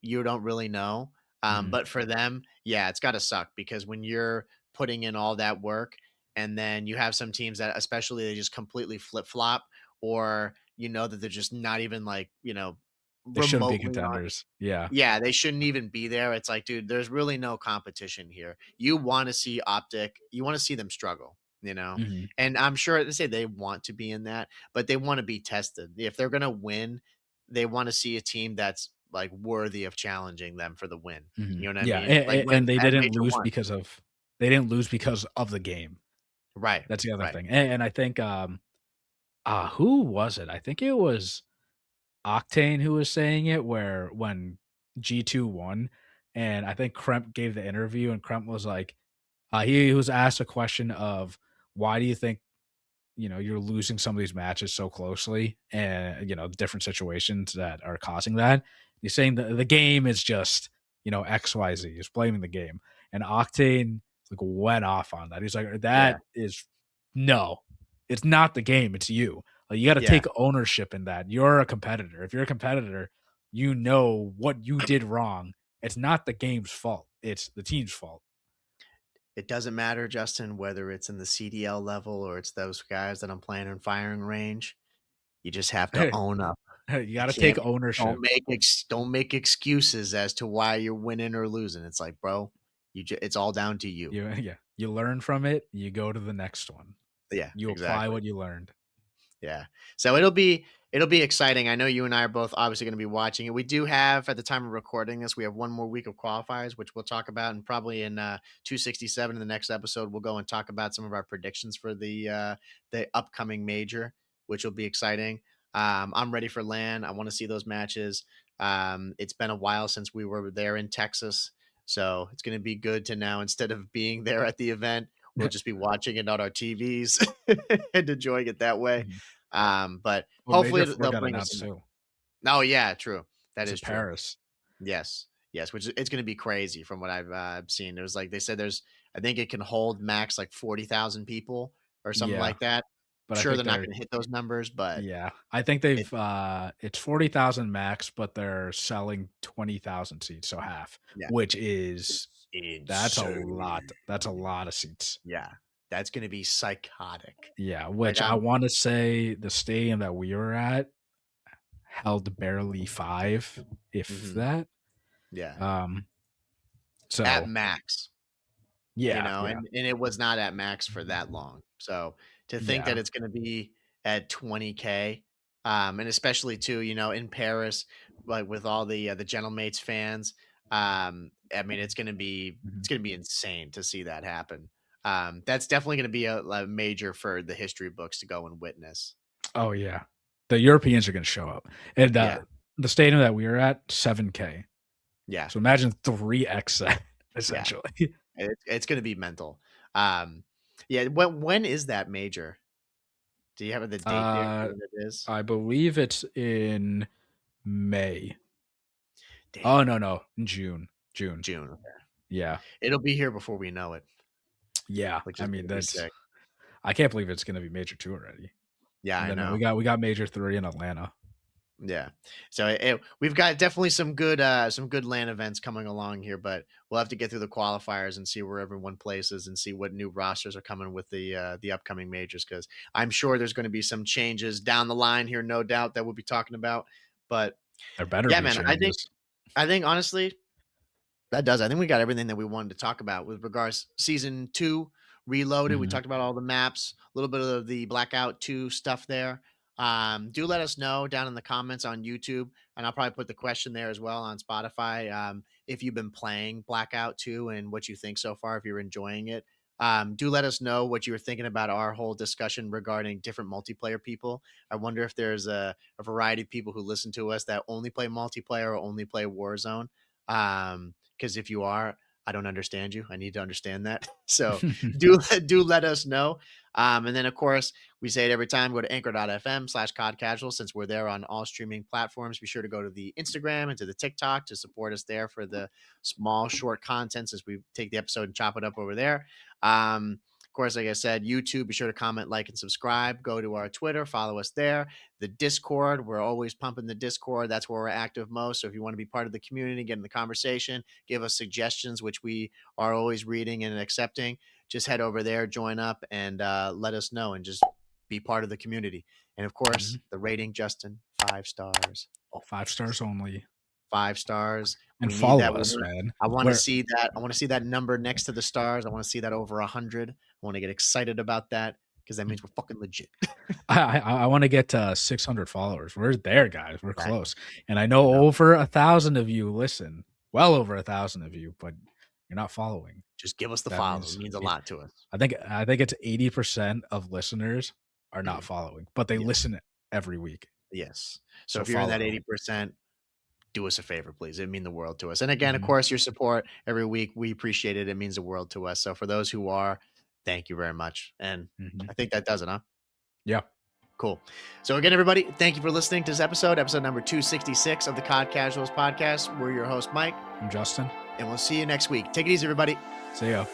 you don't really know. mhm. But for them, yeah, it's got to suck because when you're putting in all that work and then you have some teams that especially they just completely flip-flop or you know that they're just not even like, They shouldn't be remotely on. contenders. Yeah. Yeah, they shouldn't even be there. It's like, dude, there's really no competition here. You want to see Optic, you want to see them struggle, you know? Mhm, And I'm sure they say they want to be in that, but they want to be tested. If they're going to win, they want to see a team that's like worthy of challenging them for the win. mhm. You know what I Yeah, mean? Like when and they at didn't Major lose 1. because of the game. Right. That's the other Right. thing. And I think, who was it? I think it was Octane who was saying it, where when G2 won, and I think Kremp gave the interview, and Kremp was like, he was asked a question of why do you think you're losing some of these matches so closely, and different situations that are causing that. He's saying the game is just XYZ. He's blaming the game, and Octane like went off on that. He's like, Yeah. that is no, it's not the game, it's you. Like, you got to Yeah. take ownership in that. You're a competitor. If you're a competitor, you know what you did wrong. It's not the game's fault. It's the team's fault. It doesn't matter, Justin, whether it's in the CDL level or it's those guys that I'm playing in firing range. You just have to own up. You You got to take can't ownership. don't make excuses as to why you're winning or losing. It's like, bro, it's all down to you. You yeah, you learn from it, you go to the next one. Yeah, You apply exactly. what you learned. Yeah. So it'll be exciting. I know you and I are both obviously going to be watching it. We do have at the time of recording this, we have one more week of qualifiers, which we'll talk about, and probably in 267 in the next episode, we'll go and talk about some of our predictions for the upcoming major, which will be exciting. I'm ready for LAN. I want to see those matches. It's been a while since we were there in Texas, so it's going to be good to now instead of being there at the event, we'll just be watching it on our TVs and enjoying it that way. Mhm. But Well, hopefully Major 4 they'll got bring us announced in. too. Oh yeah, true. That It's is in true. Paris. Yes, yes. Which it's going to be crazy from what I've seen. It was like they said there's. I think it can hold max like 40,000 people or something Yeah, like that. but I Sure, think they're not they're going to hit those numbers, but yeah, I think it it's 40,000 max, but they're selling 20,000 seats, so half, yeah, which is it's that's a insane. lot. That's a lot of seats. Yeah, that's going to be psychotic. Yeah, Like which I I'm. wanna say the stadium that we were at held barely 5, if Mhm, that. yeah, Um, at so max. yeah, yeah, And it was not at max for that long. So to think yeah. that it's going to be at 20K, and especially too, in Paris, like with all the Gentlemates fans, I mean, Mhm. it's going to be insane to see that happen. That's definitely going to be a major for the history books to go and witness. Oh, yeah. The Europeans are gonna show up, and, Yeah, the stadium that we were at, 7K. yeah, So imagine 3x that, yeah. essentially. It's going to be mental. Um, yeah. When is that major? Do you have the date there for Uh, when it is? I believe it's in May. Oh, Damn, no, no, in June. June. June. Yeah. It'll be here before we know it, Yeah. which I is mean, gonna be that's sick. I can't believe it's gonna be Major 2 already. Yeah, And I then, know. we got Major 3 in Atlanta. Yeah. So we've got definitely some good LAN events coming along here, but we'll have to get through the qualifiers and see where everyone places and see what new rosters are coming with the upcoming majors, because I'm sure there's going to be some changes down the line here, no doubt, that we'll be talking about. But There better yeah, be man, changes. I think honestly that does. I think we got everything that we wanted to talk about with regards season 2 reloaded. We Mhm. talked about all the maps, a little bit of the Blackout 2 stuff there. Do let us know down in the comments on YouTube, and I'll probably put the question there as well on Spotify. If you've been playing Blackout 2 and what you think so far, if you're enjoying it. Do let us know what you were thinking about our whole discussion regarding different multiplayer people. I wonder if there's a variety of people who listen to us that only play multiplayer or only play Warzone. Because if you are, I don't understand you. I need to understand that. So do let us know. And then of course we say it every time. Go to anchor.fm/COD Casual, since we're there on all streaming platforms. Be sure to go to the Instagram and to the TikTok to support us there for the small short contents as we take the episode and chop it up over there. Of course, like I said, YouTube, be sure to comment, like, and subscribe. Go to our Twitter, follow us there. The Discord, we're always pumping the Discord. That's where we're active most. So if you want to be part of the community, get in the conversation, give us suggestions, which we are always reading and accepting, just head over there, join up, and let us know, and just be part of the community. And of course, Mhm. the rating, Justin, 5 stars. 5 stars only. 5 stars. And We need follow that. us, man. I want to We're see that. I want to see that number next to the stars. I want to see that over 100. I want to get excited about that, because that means we're fucking legit. I wanna get to 600 followers. We're there, guys. We're Exactly. close. And I know No, over 1,000 of you listen, well over 1,000 of you, but you're not following. just give us the That follow. It means means a yeah, lot to us. I think it's 80% of listeners are not following, but they Yes. listen every week. Yes. So So if you're in that follow. 80%, do us a favor, please. It mean the world to us. And again, of Mhm, course, your support every week, we appreciate it. It means the world to us. So for those who are, thank you very much. And mhm. I think that does it, huh? Yeah, Cool. So again, everybody, thank you for listening to this episode number 266 of the COD Casuals podcast. We're your host, Mike, I'm Justin. and we'll see you next week. Take it easy, everybody. See ya.